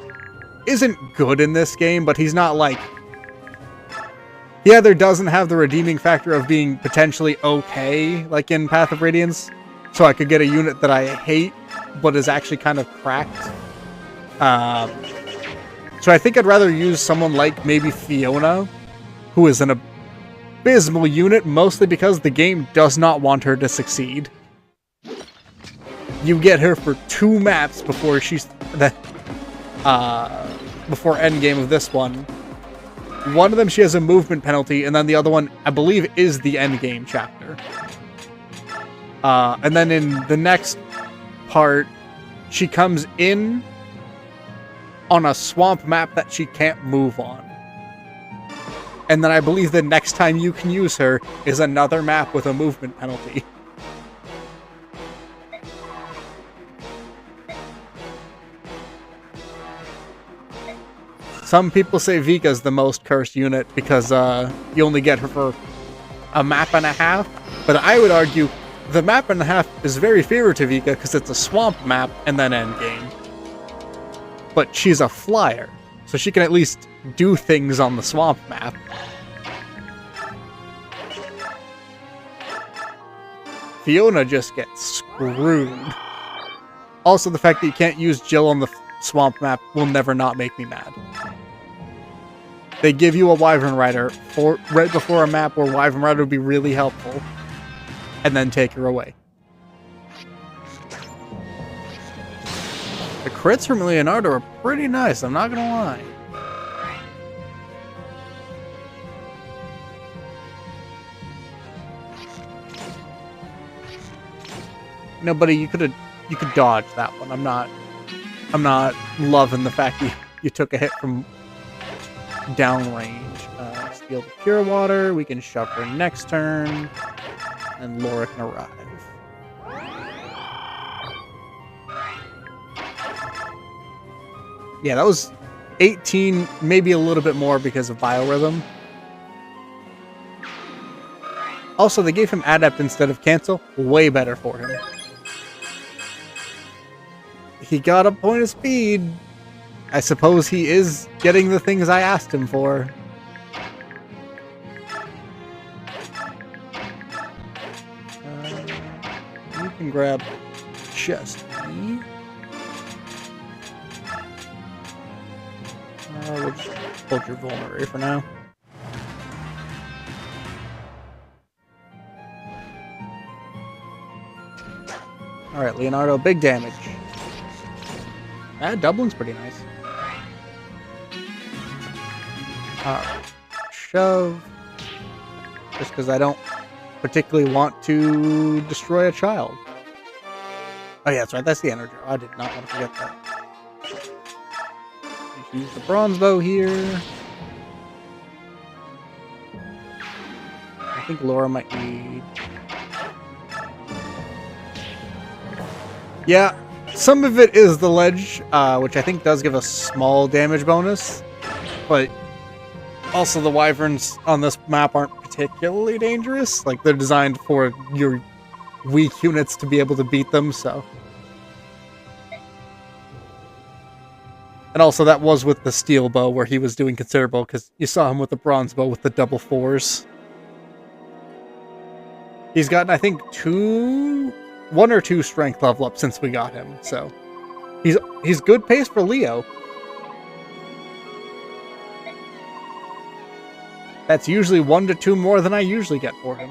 isn't good in this game, but he's not like... He either doesn't have the redeeming factor of being potentially okay, like in Path of Radiance, so I could get a unit that I hate, but is actually kind of cracked. So I think I'd rather use someone like maybe Fiona, who is an abysmal unit, mostly because the game does not want her to succeed. You get her for 2 maps before she's... before endgame of this one. One of them, she has a movement penalty, and then the other one, I believe, is the endgame chapter. And then in the next part, she comes in on a swamp map that she can't move on. And then I believe the next time you can use her is another map with a movement penalty. Some people say Vika's the most cursed unit because you only get her for a map and a half. But I would argue the map and a half is very favored to Vika because it's a swamp map and then endgame. But she's a flyer, so she can at least do things on the swamp map. Fiona just gets screwed. Also, the fact that you can't use Jill on the swamp map will never not make me mad. They give you a Wyvern Rider right before a map where Wyvern Rider would be really helpful, and then take her away. The crits from Leonardo are pretty nice, I'm not gonna lie. No, buddy, you could dodge that one. I'm not loving the fact you took a hit from downrange. Steal the pure water. We can shove her next turn, and Laura can arrive. Yeah, that was 18, maybe a little bit more because of biorhythm. Also, they gave him Adept instead of Cancel. Way better for him. He got a point of speed. I suppose he is getting the things I asked him for. You can grab chest E. We'll just hold your vulnerary for now. Alright, Leonardo, big damage. Dublin's pretty nice. Alright. Shove. Just because I don't particularly want to destroy a child. Oh yeah, that's right, that's the energy. I did not want to forget that. Use the bronze bow here. I think Laura might need... Yeah, some of it is the ledge, which I think does give a small damage bonus. But also the wyverns on this map aren't particularly dangerous. Like, they're designed for your weak units to be able to beat them, so... And also, that was with the steel bow, where he was doing considerable, because you saw him with the bronze bow with the double 4s. He's gotten, I think, 1 or 2 strength level up since we got him, so... He's good pace for Leo. That's usually 1 to 2 more than I usually get for him.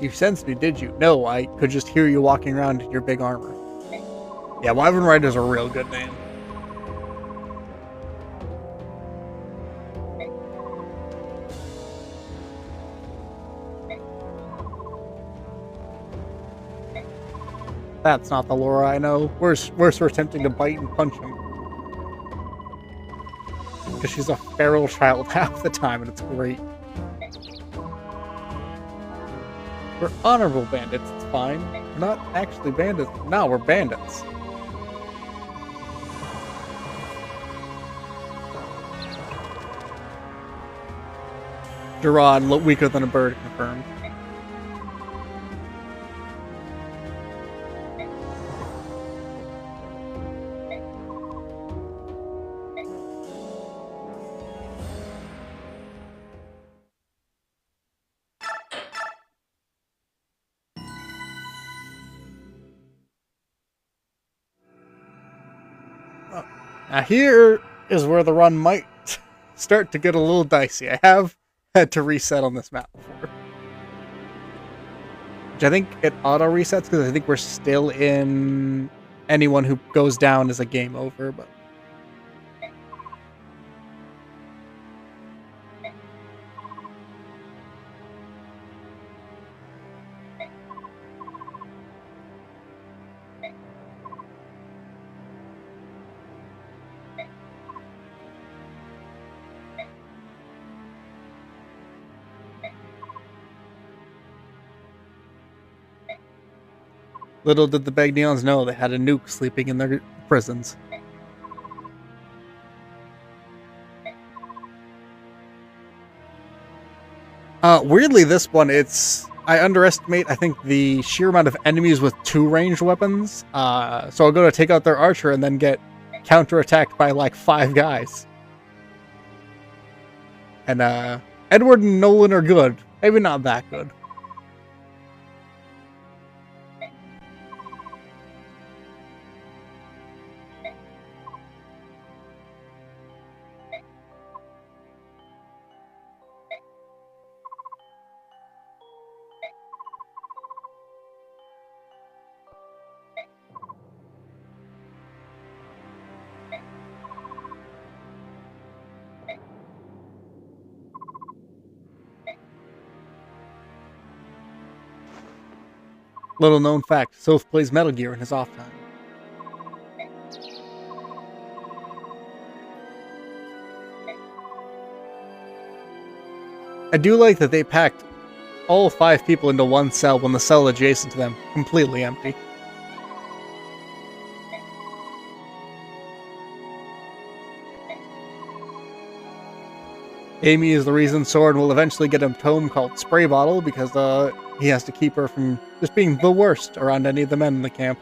You sensed me, did you? No, I could just hear you walking around in your big armor. Yeah, Wyvern Rider's a real good name. That's not the Laura I know. Worse, we're attempting to bite and punch him. Because she's a feral child half the time, and it's great. We're honorable bandits, it's fine. We're not actually bandits. No, we're bandits. Gerard, weaker than a bird, confirmed. Now here is where the run might start to get a little dicey. I have had to reset on this map before. Which I think it auto resets because I think we're still in anyone who goes down is a game over, but little did the Bagneons know they had a nuke sleeping in their prisons. Weirdly, this one, I underestimate, I think, the sheer amount of enemies with 2 ranged weapons. So I'll go to take out their archer and then get counterattacked by like 5 guys. And Edward and Nolan are good. Maybe not that good. Little known fact, Soph plays Metal Gear in his off time. I do like that they packed all 5 people into one cell when the cell adjacent to them completely empty. Amy is the reason Soren will eventually get a tome called Spray Bottle, because he has to keep her from just being the worst around any of the men in the camp.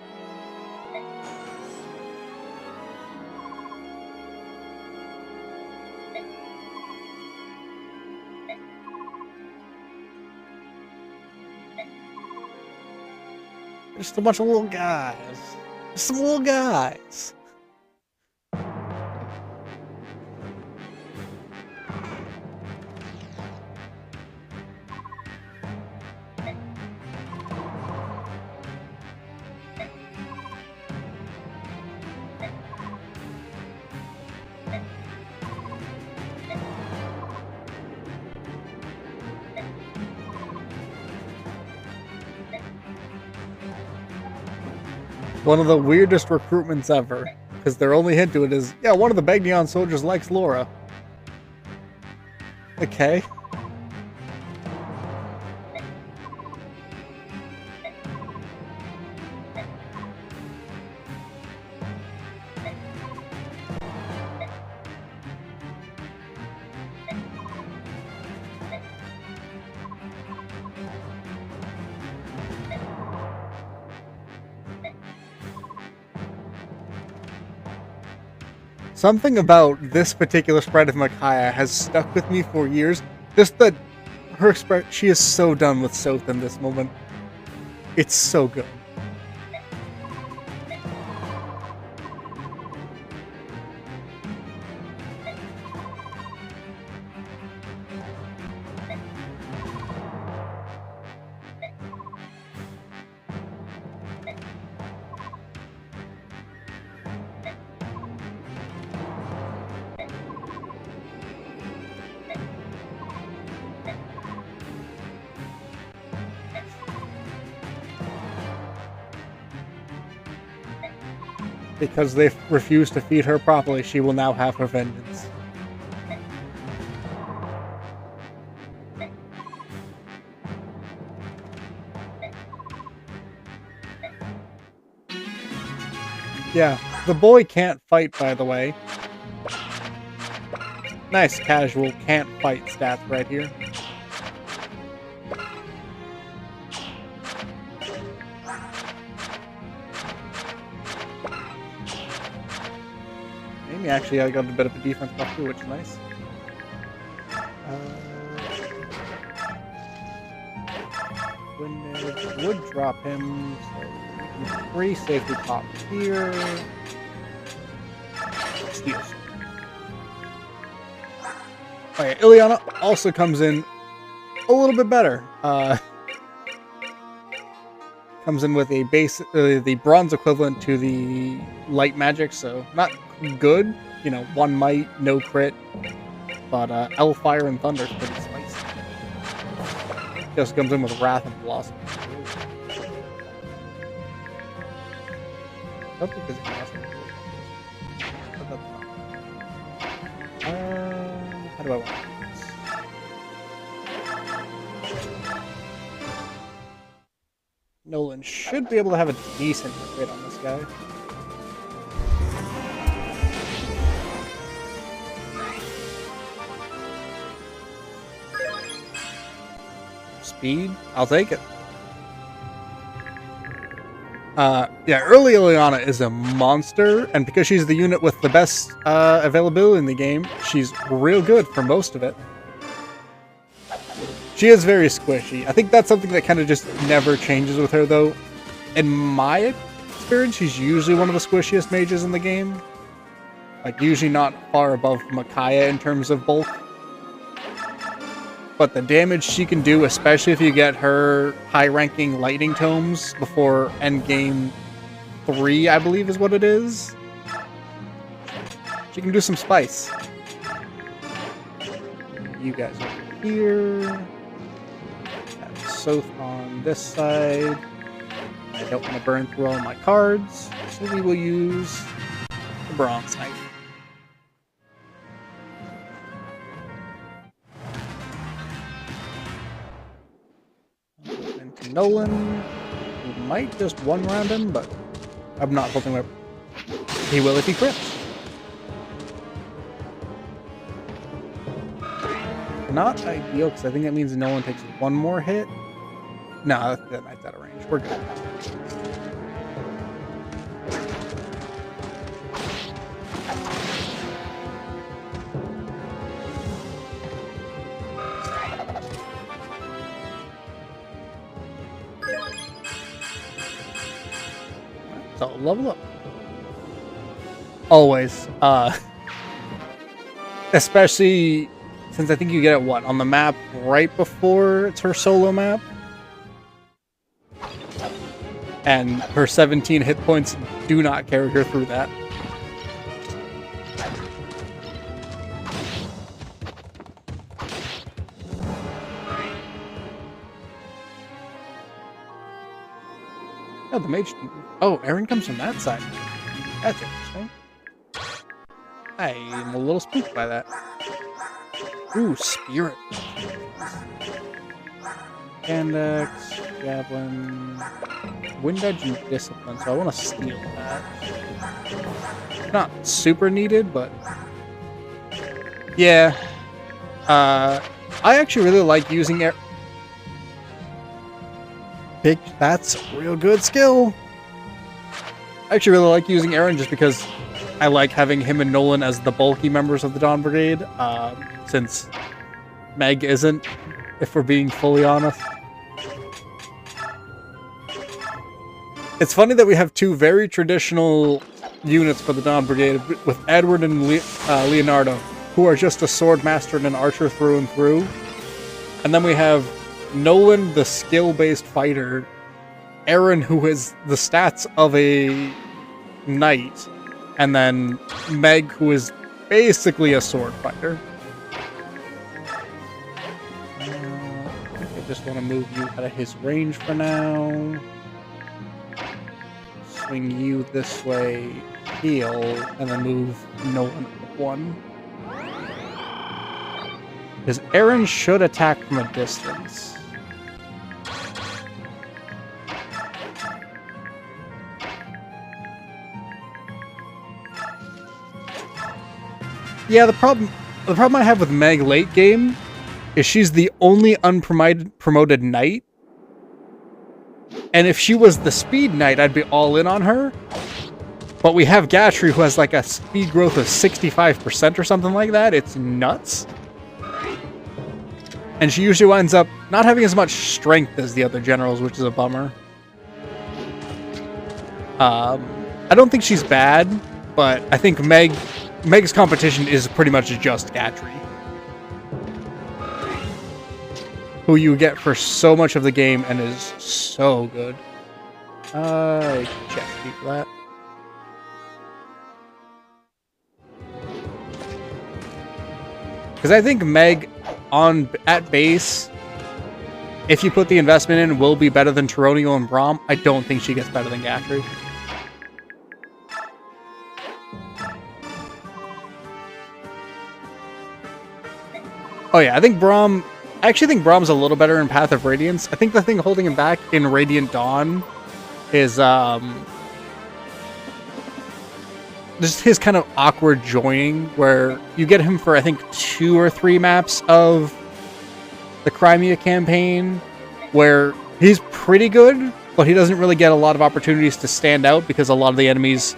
Just a bunch of little guys. Just some little guys. One of the weirdest recruitments ever, because their only hint to it is, yeah, one of the Bagneon soldiers likes Laura. Okay. Something about this particular sprite of Micaiah has stuck with me for years. Just that her expression, she is so done with Soph in this moment. It's so good. Because they refused to feed her properly, she will now have her vengeance. Yeah, the boy can't fight, by the way. Nice casual can't fight stats right here. Amy actually got a bit of a defense buff too, which is nice. Windage would drop him, so 3 safety pops here. Steel sword. Okay, Ileana also comes in a little bit better. Comes in with a base, the bronze equivalent to the light magic, so not good. You know, 1 might, no crit, but L, Fire, and Thunder is pretty spicy. Just comes in with Wrath and Blossom. I don't think there's anything else. How do I want this? Nolan should be able to have a decent hit rate on this guy. Speed? I'll take it. Yeah, early Ileana is a monster, and because she's the unit with the best availability in the game, she's real good for most of it. She is very squishy. I think that's something that kind of just never changes with her, though. In my experience, she's usually one of the squishiest mages in the game. Like, usually not far above Micaiah in terms of bulk. But the damage she can do, especially if you get her high-ranking lightning tomes before endgame 3, I believe is what it is. She can do some spice. You guys over here. Soth on this side. I don't want to burn through all my cards, so we will use the Bronze Knight. Into Nolan. We might just one round him, but I'm not holding my. He will if he crits. Not ideal, because I think that means Nolan takes one more hit. No, that knight's out of range. We're good. So, level up. Always. Especially since I think you get it, what, on the map right before it's her solo map? And her 17 hit points do not carry her through that. Oh, the mage... Oh, Aaron comes from that side. That's interesting. I am a little spooked by that. Ooh, Spirit. Candex, Javelin, Wind Edge, and Discipline, so I want to steal that. Not super needed, but... Yeah. I actually really like using air... Big, that's a real good skill. I actually really like using Aaron just because I like having him and Nolan as the bulky members of the Dawn Brigade, since Meg isn't, if we're being fully honest. It's funny that we have two very traditional units for the Dawn Brigade, with Edward and Leonardo, who are just a sword master and an archer through and through. And then we have Nolan, the skill-based fighter, Aaron, who has the stats of a knight, and then Meg, who is basically a sword fighter. I think I just want to move you out of his range for now. Swing you this way, heal, and then move Nolan up 1. Because Aaron should attack from a distance. Yeah, the problem I have with Meg late game is she's the only unpromoted knight. And if she was the speed knight, I'd be all in on her. But we have Gatry, who has like a speed growth of 65% or something like that. It's nuts. And she usually winds up not having as much strength as the other generals, which is a bummer. I don't think she's bad, but I think Meg's competition is pretty much just Gatry, who you get for so much of the game and is so good. Chest beat for that. Because I think Meg at base, if you put the investment in, will be better than Tyronio and Braum. I don't think she gets better than Gatry. Oh yeah, I actually think Braum's a little better in Path of Radiance. I think the thing holding him back in Radiant Dawn is just his kind of awkward joining, where you get him for I think 2 or 3 maps of the Crimea campaign, where he's pretty good, but he doesn't really get a lot of opportunities to stand out because a lot of the enemies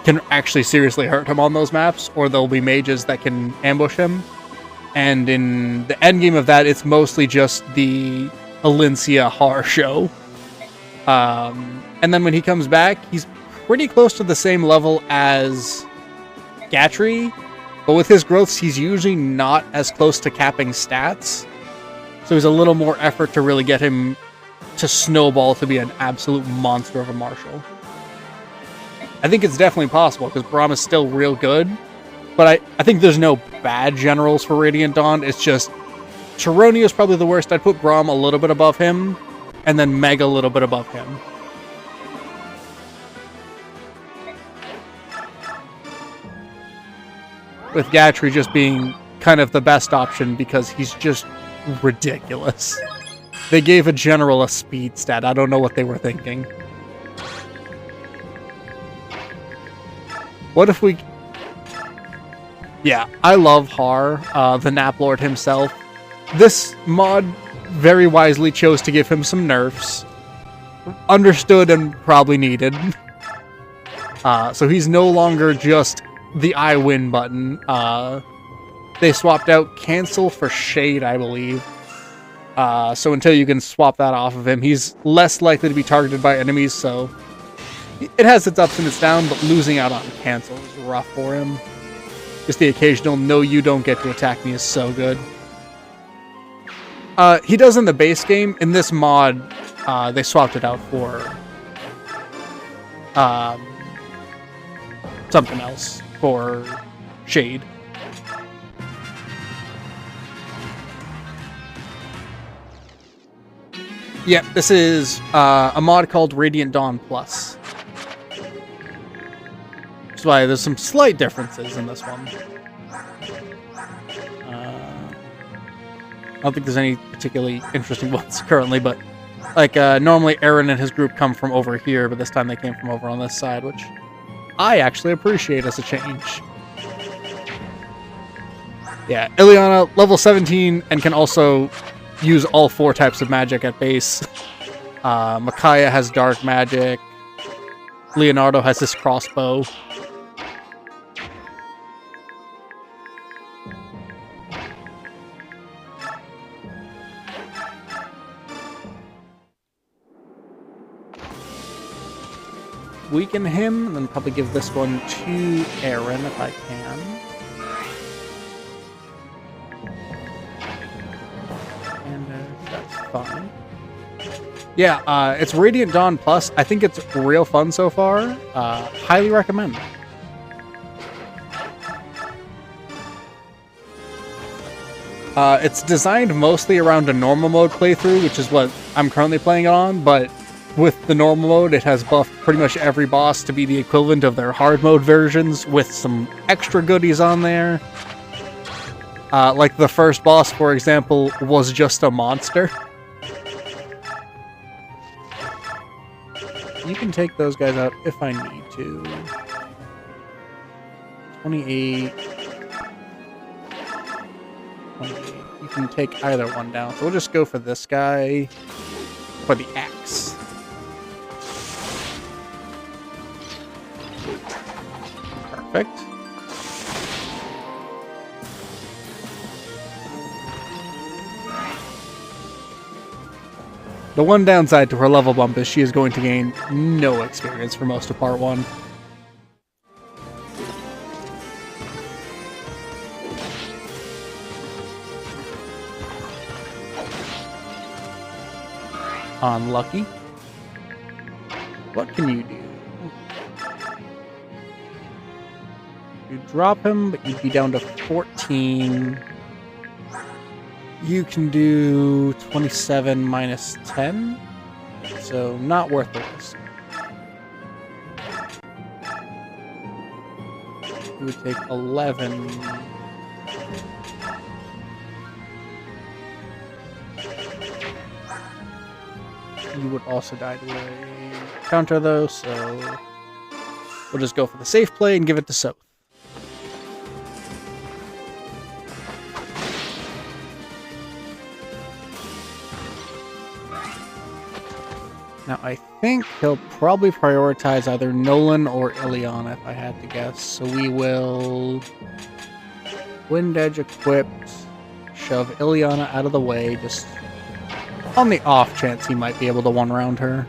can actually seriously hurt him on those maps, or there'll be mages that can ambush him. And in the end game of that, it's mostly just the Alencia horror show. And then when he comes back, he's pretty close to the same level as Gatry, but with his growths, he's usually not as close to capping stats. So there's a little more effort to really get him to snowball to be an absolute monster of a marshal. I think it's definitely possible, because Braum is still real good, but I think there's no bad generals for Radiant Dawn. It's just Tyronio is probably the worst. I'd put Braum a little bit above him, and then Meg a little bit above him. With Gatry just being kind of the best option because he's just ridiculous. They gave a general a speed stat. I don't know what they were thinking. What if we... Yeah, I love Har, the Nap Lord himself. This mod very wisely chose to give him some nerfs. Understood and probably needed. So he's no longer just the I win button. They swapped out cancel for shade, I believe. So until you can swap that off of him, he's less likely to be targeted by enemies, so it has its ups and its downs, but losing out on cancel is rough for him. Just the occasional no you don't get to attack me is so good. He does in the base game. In this mod, they swapped it out for something else, for shade. Yeah, this is a mod called Radiant Dawn Plus. That's why there's some slight differences in this one. I don't think there's any particularly interesting ones currently, but like normally Aaron and his group come from over here, but this time they came from over on this side, which I actually appreciate as a change. Yeah, Ileana, level 17, and can also use all 4 types of magic at base. Micaiah has dark magic. Leonardo has his crossbow. Weaken him, and then probably give this one to Aaron if I can. And that's fine. Yeah, it's Radiant Dawn Plus. I think it's real fun so far. Highly recommend. It's designed mostly around a normal mode playthrough, which is what I'm currently playing it on, but with the normal mode, it has buffed pretty much every boss to be the equivalent of their hard mode versions, with some extra goodies on there. Like the first boss, for example, was just a monster. You can take those guys out if I need to. 28. 28. You can take either one down. So we'll just go for this guy for the axe. Perfect. The one downside to her level bump is she is going to gain no experience for most of part 1. Unlucky. What can you do? You drop him, but you'd be down to 14. You can do 27 minus 10, so not worth the risk. You would take 11. You would also die to a counter, though, so we'll just go for the safe play and give it to Soth. Now, I think he'll probably prioritize either Nolan or Ileana, if I had to guess. So we will Wind Edge equipped, shove Ileana out of the way, just on the off chance he might be able to one-round her.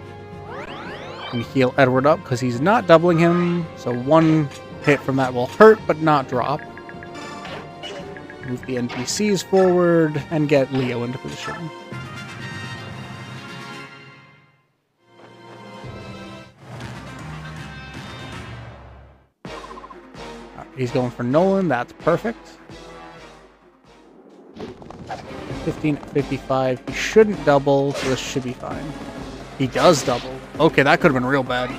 And heal Edward up, because he's not doubling him, so one hit from that will hurt, but not drop. Move the NPCs forward, and get Leo into position. He's going for Nolan, that's perfect. 15 at 55, he shouldn't double, so this should be fine. He does double. Okay, that could have been real bad.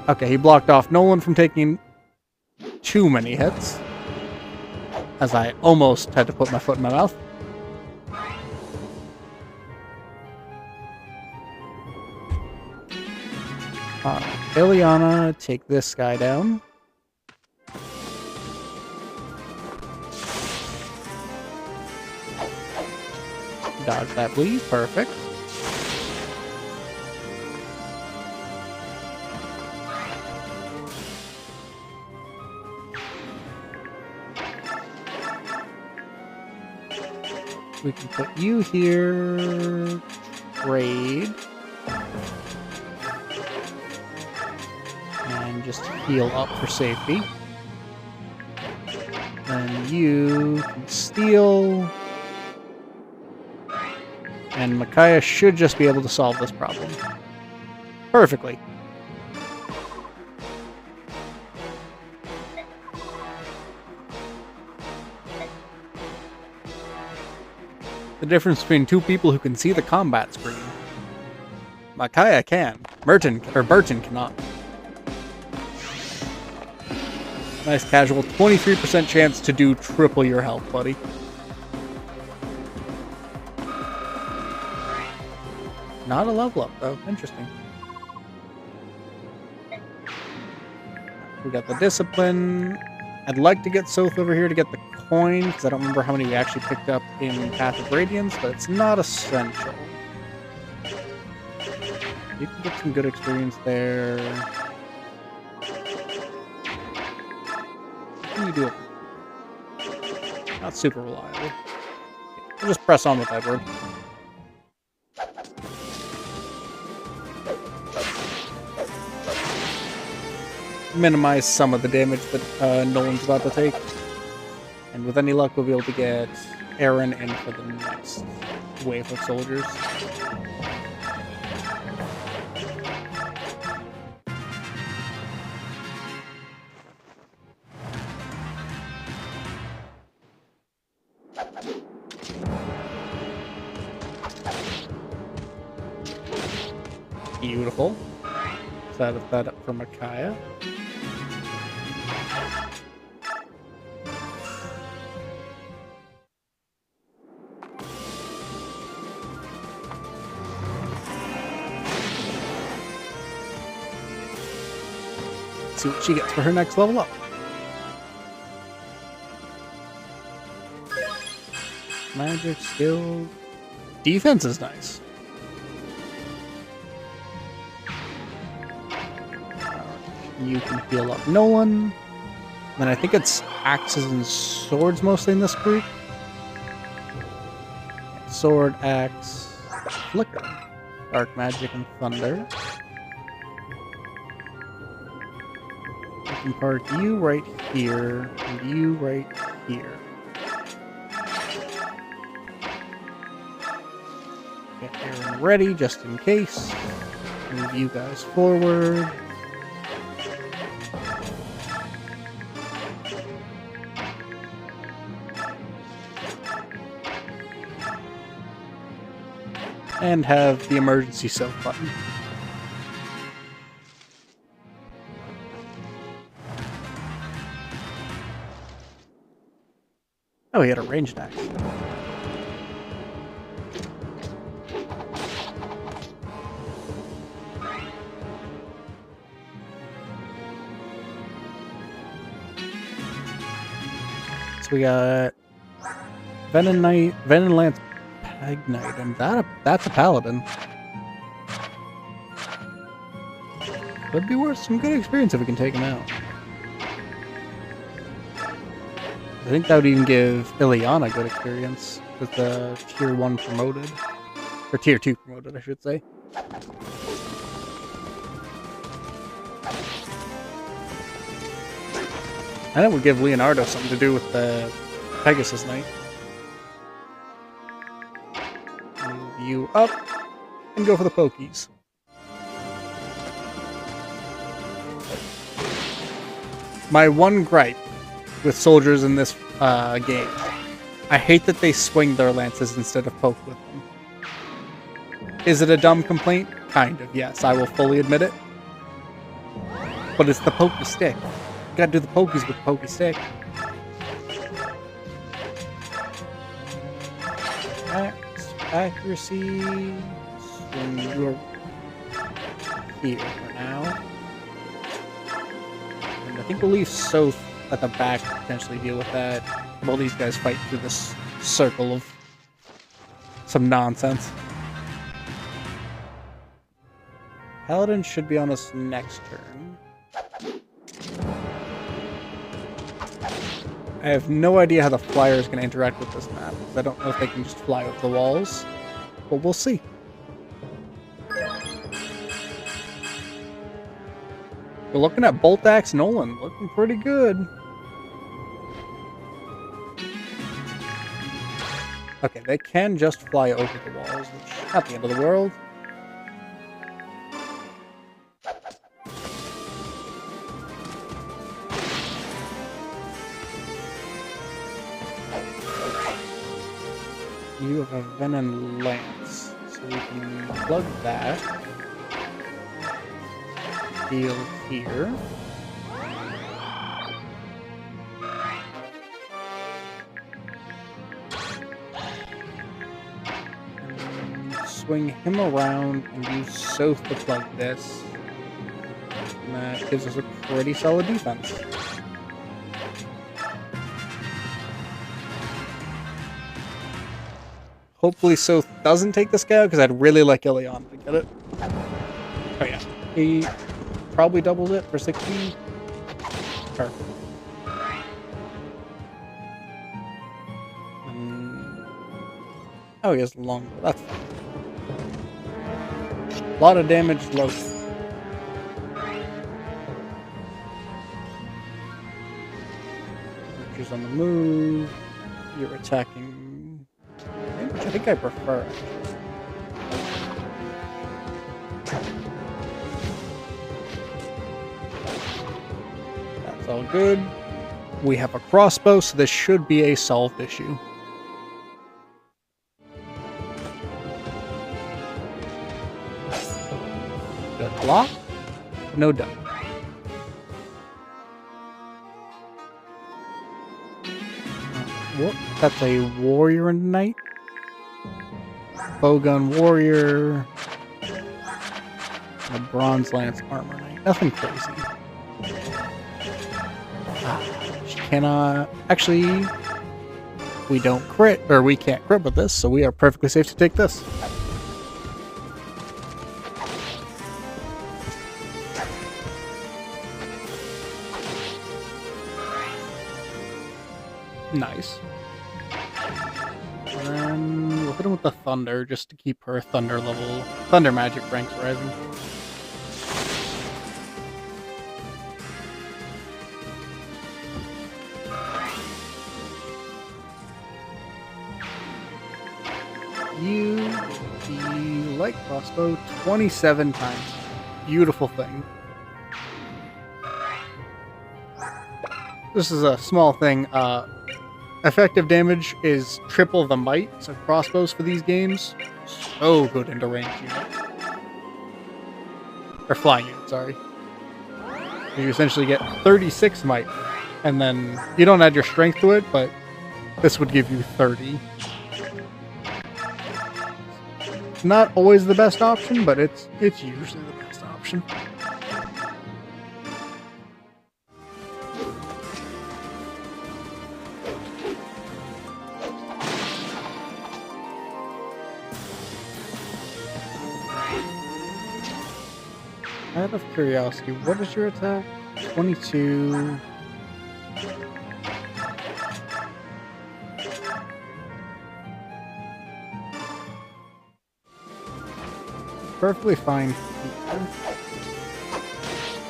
Okay, he blocked off Nolan from taking too many hits, as I almost had to put my foot in my mouth. Ileana, take this guy down. Dodge that bleed, perfect. We can put you here. Trade. And just heal up for safety. Then you can steal. And Micaiah should just be able to solve this problem perfectly. The difference between two people who can see the combat screen. Micaiah can. Burton cannot. Nice casual. 23% chance to do triple your health, buddy. Not a level up, though. Interesting. We got the discipline. I'd like to get Soth over here to get the coin, because I don't remember how many we actually picked up in Path of Radiance, but it's not essential. You can get some good experience there. What can you do? Not super reliable. We'll just press on with Edward. Minimize some of the damage that Nolan's about to take. And with any luck, we'll be able to get Aaron in for the next wave of soldiers. Beautiful. Set that up for Micaiah. See what she gets for her next level up. Magic, skill, defense is nice. You can heal up Nolan. Then I think it's axes and swords mostly in this group. Sword, axe, flicker, dark magic, and thunder. I can park you right here, and you right here. Okay, Get Aaron ready just in case. Move you guys forward. And have the emergency soak button. Oh, he had a ranged axe. So we got Venom Knight, Venom Lance Peg Knight, and that's a paladin. Could be worth some good experience if we can take him out. I think that would even give Ileana good experience with the tier 1 promoted. Or tier 2 promoted, I should say. And it would give Leonardo something to do with the Pegasus Knight. Move you up and go for the pokies. My one gripe with soldiers in this game, I hate that they swing their lances instead of poke with them. Is it a dumb complaint? Kind of, yes. I will fully admit it. But it's the pokey stick. You gotta do the pokies with the pokey stick. Accuracy. Swing your here for now. And I think we'll leave Soth at the back to potentially deal with that while these guys fight through this circle of some nonsense. Paladin should be on us next turn. I have no idea how the flyer is going to interact with this map. I don't know if they can just fly over the walls, but we'll see. We're looking at Bolt Axe Nolan, looking pretty good. Okay, they can just fly over the walls, which is not the end of the world. You have a Venom Lance, so we can plug that. Deal here. And swing him around and use Soth to plug this. And that gives us a pretty solid defense. Hopefully Soth doesn't take the scout, because I'd really like Ileana to get it. Oh yeah. He probably doubles it for 16. Perfect. Oh, he has long. That's fine. A lot of damage low. Archer's on the move. You're attacking. Which I think I prefer. That's all good. We have a crossbow, so this should be a solved issue. Good block. No doubt. Whoop, that's a warrior and knight. Bowgun warrior. And a bronze lance armor knight. Nothing crazy. She cannot. Actually, we don't crit, or we can't crit with this, so we are perfectly safe to take this. Nice. And then we'll hit him with the thunder just to keep her thunder magic ranks rising. You be light crossbow 27 times. Beautiful thing. This is a small thing. Effective damage is triple the might, so crossbows for these games, so good into ranged units. Or flying units, sorry. You essentially get 36 might, and then you don't add your strength to it, but this would give you 30. Not always the best option, but it's usually the best option. Out of curiosity, what is your attack? 22. Perfectly fine here.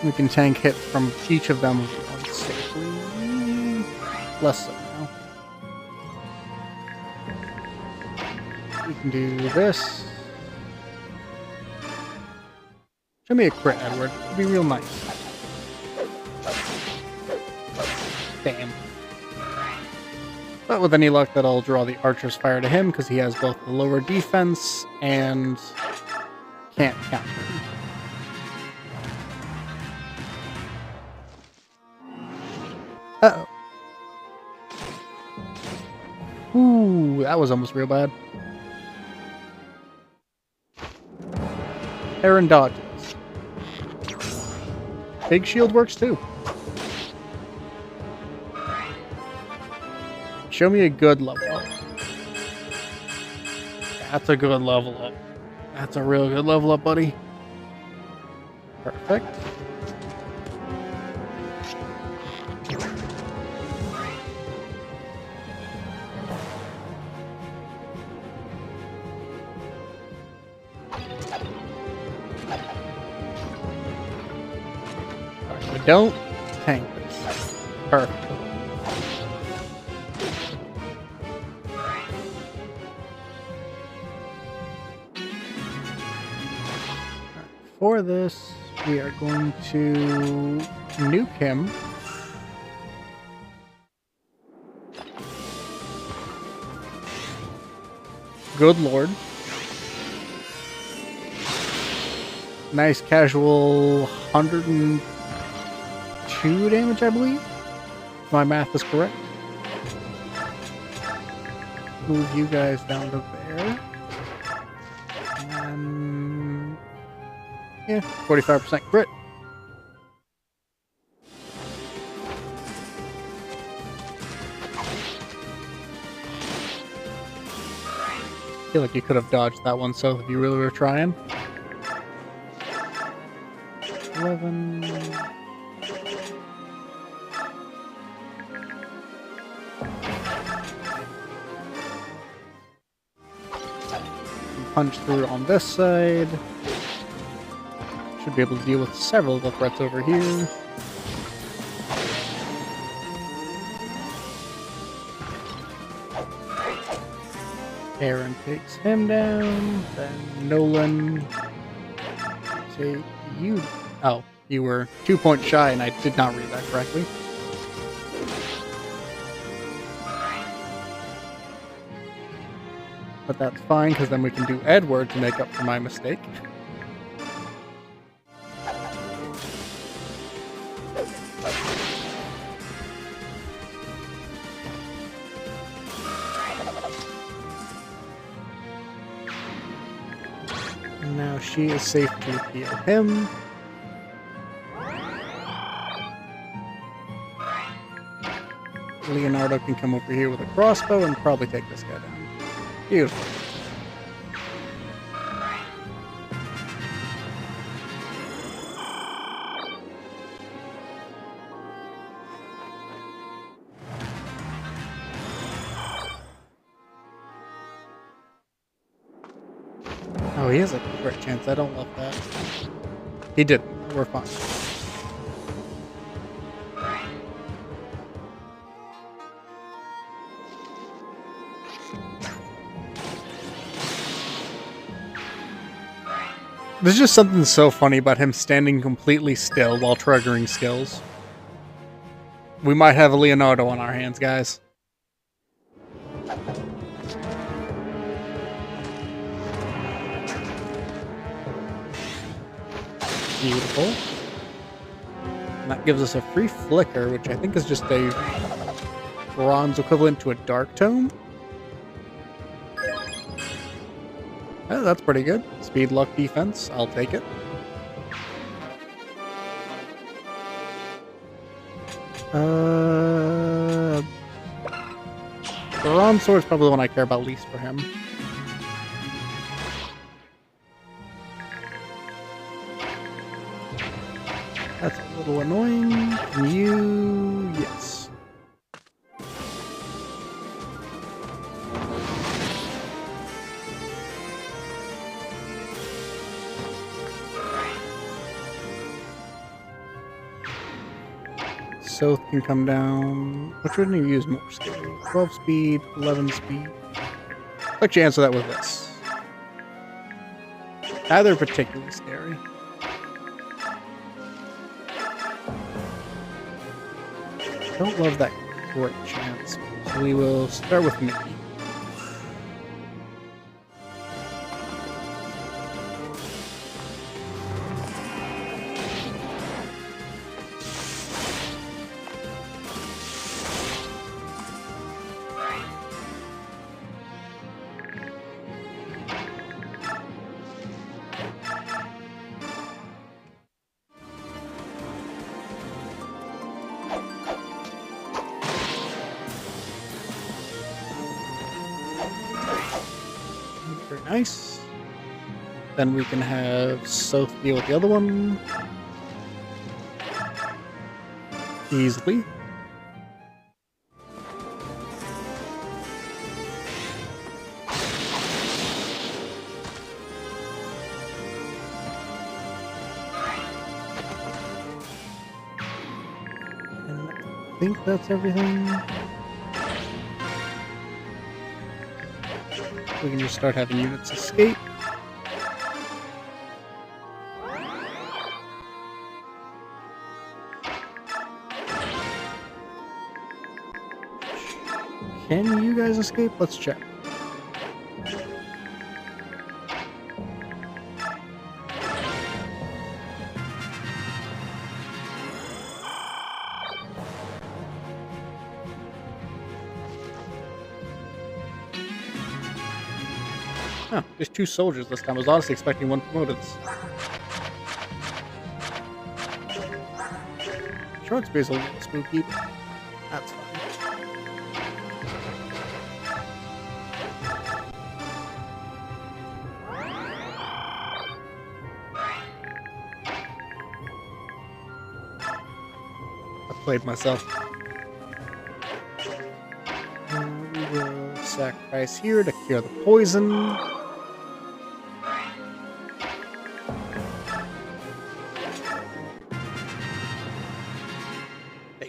We can tank hits from each of them safely. Less so now. We can do this. Show me a crit, Edward. It'd be real nice. Damn. But with any luck, that'll draw the archer's fire to him, because he has both the lower defense and can't counter. Uh-oh. Ooh, that was almost real bad. Aaron dodges. Big shield works too. Show me a good level up. That's a good level up. That's a real good level up, buddy. Perfect. Alright, we don't tank this. Perfect. For this, we are going to nuke him. Good lord. Nice casual 102 damage, I believe. If my math is correct. Move you guys down to there. And yeah, 45% crit. I feel like you could have dodged that one, so if you really were trying. 11. Punch through on this side. Should be able to deal with several of the threats over here. Aaron takes him down. Then Nolan take you. Oh, you were 2 points shy, and I did not read that correctly. But that's fine, because then we can do Edward to make up for my mistake. Now she is safe to heal him. Leonardo can come over here with a crossbow and probably take this guy down. Beautiful. Oh, he has a crit chance. I don't love that. He didn't. We're fine. There's just something so funny about him standing completely still while triggering skills. We might have a Leonardo on our hands, guys. Beautiful. And that gives us a free flicker, which I think is just a bronze equivalent to a dark tome. Oh, that's pretty good. Speed, luck, defense. I'll take it. Bronze sword's probably the one I care about least for him. That's a little annoying. You... yes. Soth can come down. Which one do you use more scary? 12 speed, 11 speed. I'll let you answer that with this. Neither particularly scary. Don't love that crit chance. So we will start with Mickey. Very nice. Then we can have Soth deal with the other one. Easily. And I think that's everything. We can just start having units escape. Can you guys escape? Let's check. Oh, there's 2 soldiers this time. I was honestly expecting 1 promoted. Short spear's a little spooky, but that's fine. I played myself. We will sacrifice here to cure the poison.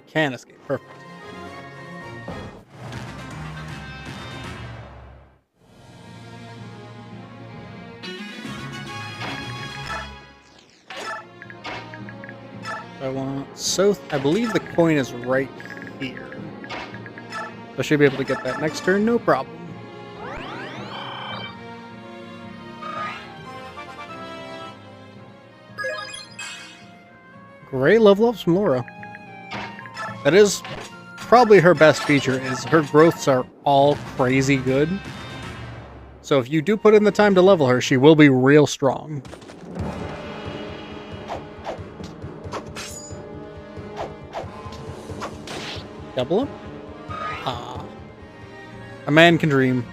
Can escape. Perfect. I want Soth. I believe the coin is right here. I should be able to get that next turn, no problem. Great level ups from Laura. That is probably her best feature, is her growths are all crazy good. So if you do put in the time to level her, she will be real strong. Double him? Ah. A man can dream.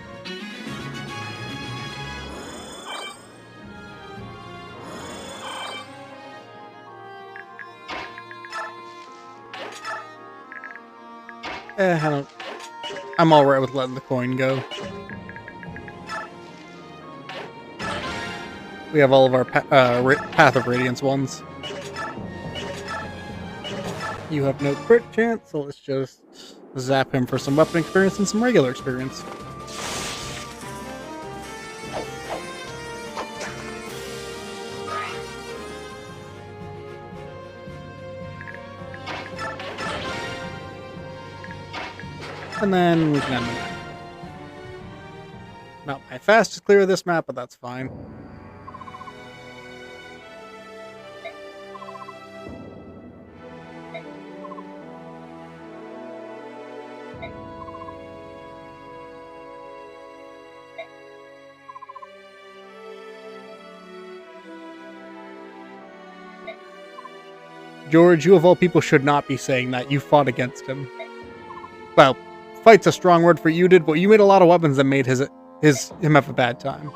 I'm alright with letting the coin go. We have all of our Path of Radiance ones. You have no crit chance, so let's just zap him for some weapon experience and some regular experience. And then we can end the map. Not my fastest clear of this map, but that's fine. George, you of all people should not be saying that. You fought against him. Well, fight's a strong word for you did, but you made a lot of weapons that made him have a bad time.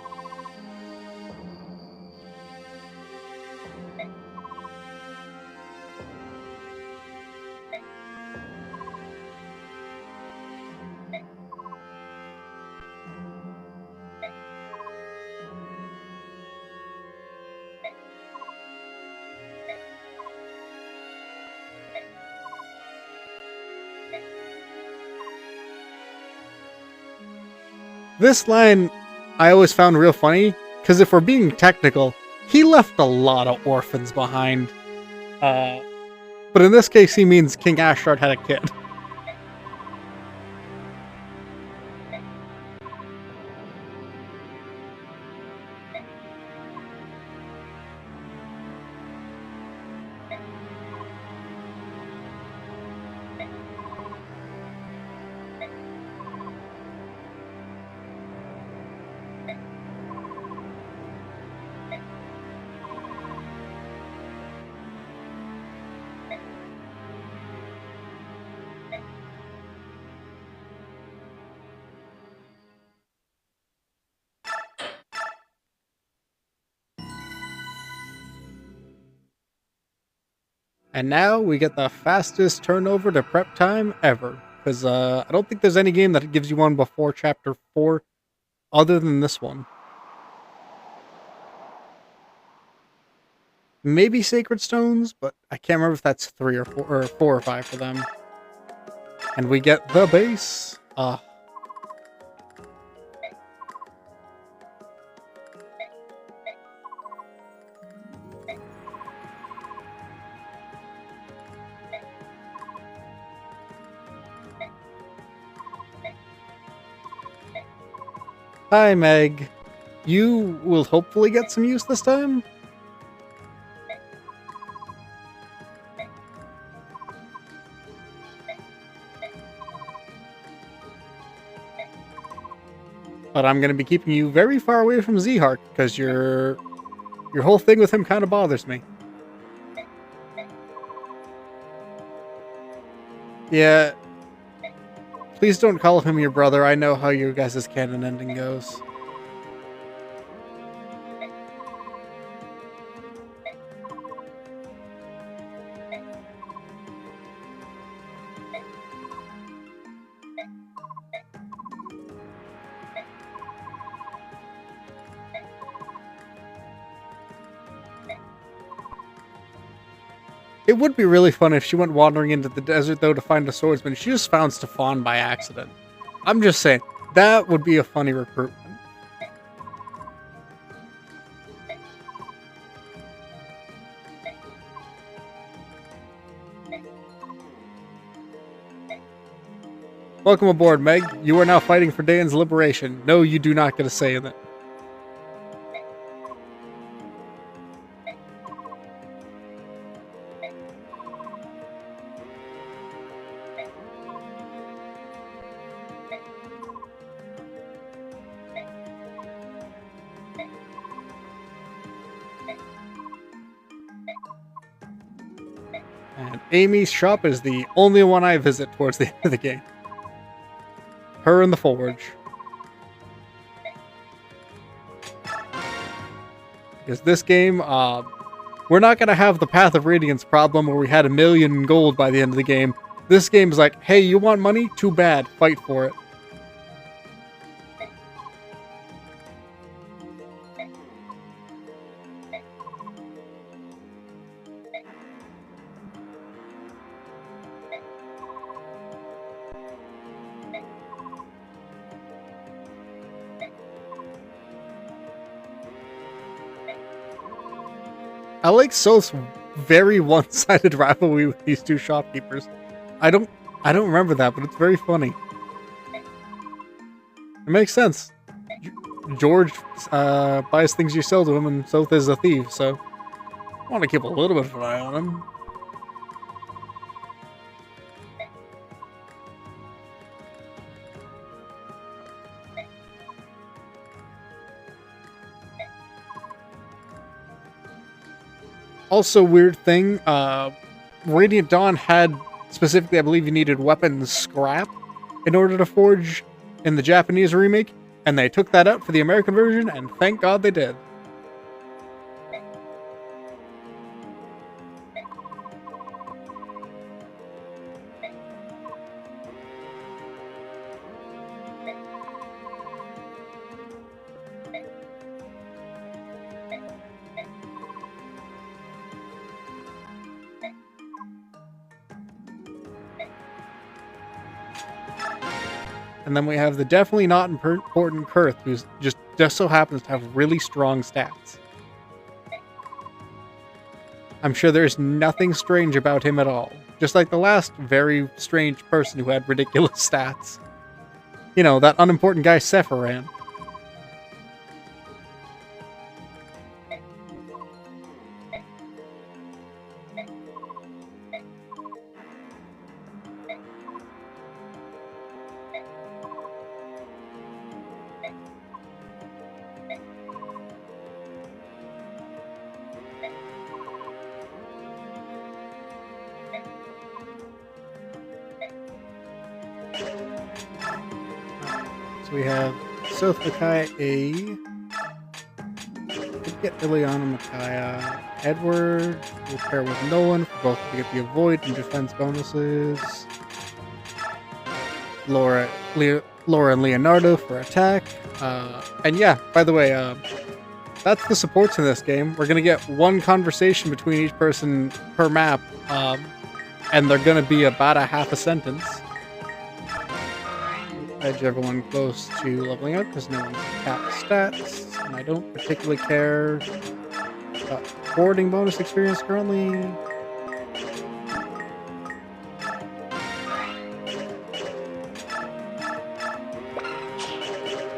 This line I always found real funny, because if we're being technical, he left a lot of orphans behind. But in this case, he means King Ashdod had a kid. And now we get the fastest turnover to prep time ever. Because I don't think there's any game that gives you one before Chapter 4 other than this one. Maybe Sacred Stones, but I can't remember if that's 3 or 4 or 5 for them. And we get the base. Hi, Meg. You will hopefully get some use this time? But I'm going to be keeping you very far away from Zhark, because your whole thing with him kind of bothers me. Yeah. Please don't call him your brother. I know how your guys' canon ending goes. It would be really fun if she went wandering into the desert, though, to find a swordsman. She just found Stefan by accident. I'm just saying, that would be a funny recruitment. Welcome aboard, Meg. You are now fighting for Dayan's liberation. No, you do not get a say in it. And Amy's shop is the only one I visit towards the end of the game. Her and the Forge. Because this game, we're not going to have the Path of Radiance problem where we had 1 million gold by the end of the game. This game's like, hey, you want money? Too bad. Fight for it. I like Soth's very one-sided rivalry with these two shopkeepers. I don't remember that, but it's very funny. It makes sense. George buys things you sell to him, and so is a thief, so I want to keep a little bit of an eye on him. Also, weird thing, Radiant Dawn had, specifically, I believe you needed weapons scrap in order to forge in the Japanese remake, and they took that out for the American version, and thank God they did. And then we have the definitely not important Kurth, who's just so happens to have really strong stats. I'm sure there's nothing strange about him at all. Just like the last very strange person who had ridiculous stats. You know, that unimportant guy Sephiran. So we have Soph Micaiah A. We'll get Ileana Micaiah. Edward. We'll pair with Nolan for both to get the avoid and defense bonuses. Laura and Leonardo for attack. And yeah, by the way, that's the supports in this game. We're gonna get one conversation between each person per map, and they're gonna be about a half a sentence. Edge everyone close to leveling up because no one's capped stats, and I don't particularly care about boarding bonus experience currently.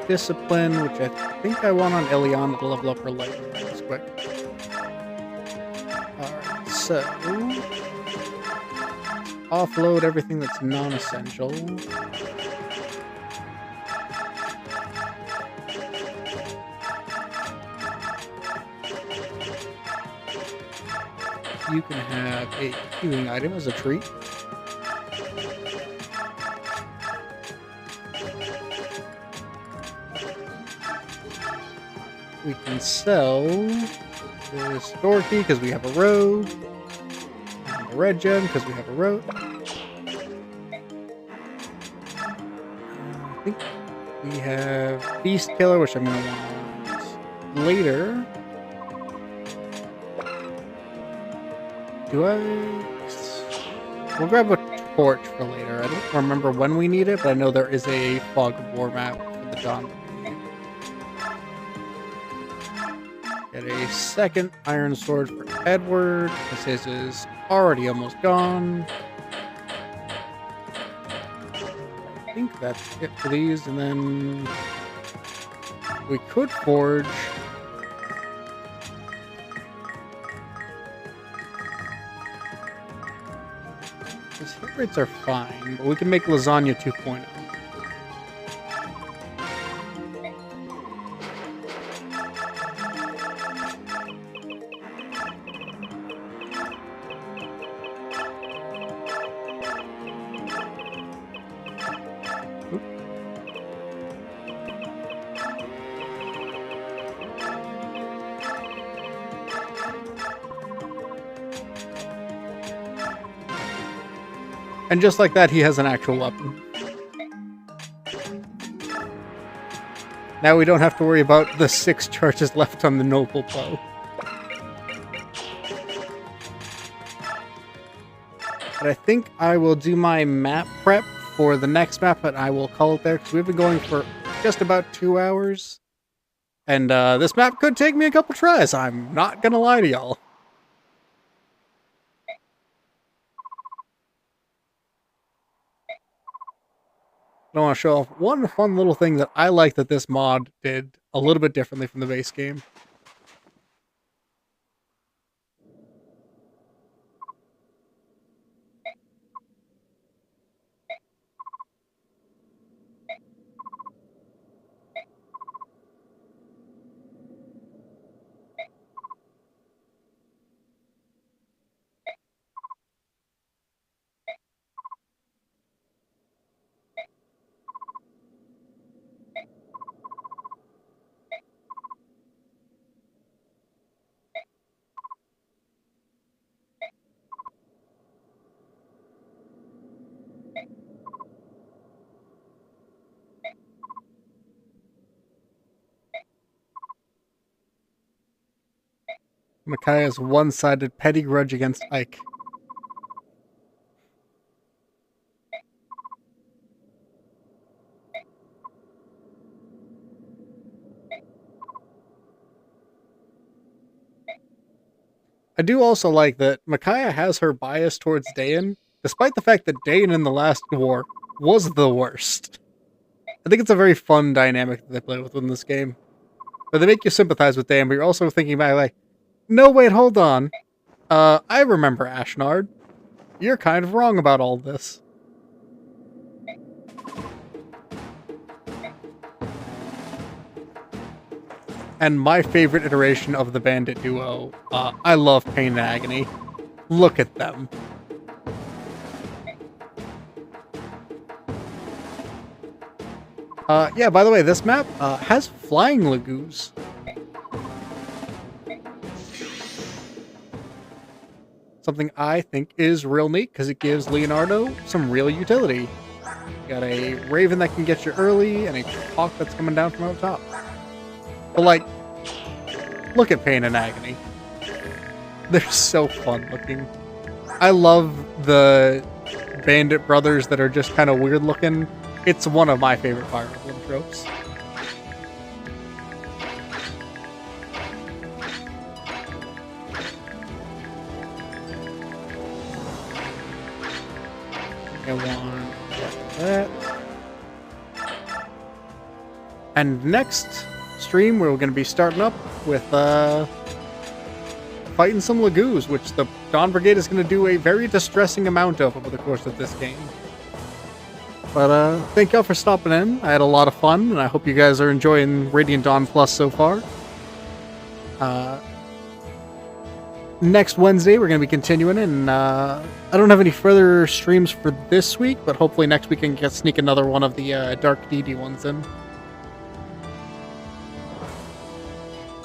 Discipline, which I think I want on Ileana to level up her light real quick. Alright, so offload everything that's non-essential. You can have a healing item as a treat. We can sell this door key because we have a road, and the red gem because we have a road. I think we have Beast Killer, which I'm going to want later. We'll grab a torch for later. I don't remember when we need it, but I know there is a Fog of War map for the Dawn Brigade. Get a second Iron Sword for Edward, because his is already almost gone. I think that's it for these, and then we could forge his hit rates are fine, but we can make Lasagna 2.0. And just like that, he has an actual weapon. Now we don't have to worry about the 6 charges left on the noble bow. But I think I will do my map prep for the next map, but I will call it there, because we've been going for just about 2 hours. And this map could take me a couple tries, I'm not gonna lie to y'all. I want to show off one fun little thing that I like that this mod did a little bit differently from the base game. Micaiah's one-sided petty grudge against Ike. I do also like that Micaiah has her bias towards Dayan, despite the fact that Dayan in the last war was the worst. I think it's a very fun dynamic that they play with in this game. But they make you sympathize with Dayan, but you're also thinking back like, no, wait, hold on. I remember Ashnard. You're kind of wrong about all this. And my favorite iteration of the bandit duo, I love Pain and Agony. Look at them. Yeah, by the way, this map has flying lagoos. Something I think is real neat because it gives Leonardo some real utility. You got a Raven that can get you early and a Hawk that's coming down from up top. But like, look at Pain and Agony. They're so fun looking. I love the bandit brothers that are just kind of weird looking. It's one of my favorite Fire Emblem tropes. That. And next stream, we're going to be starting up with fighting some Lagoos, which the Dawn Brigade is going to do a very distressing amount of over the course of this game. But thank y'all for stopping in. I had a lot of fun, and I hope you guys are enjoying Radiant Dawn Plus so far. Next Wednesday, we're going to be continuing, and I don't have any further streams for this week, but hopefully next week I can sneak another one of the Dark DD ones in.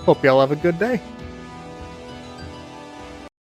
Hope y'all have a good day.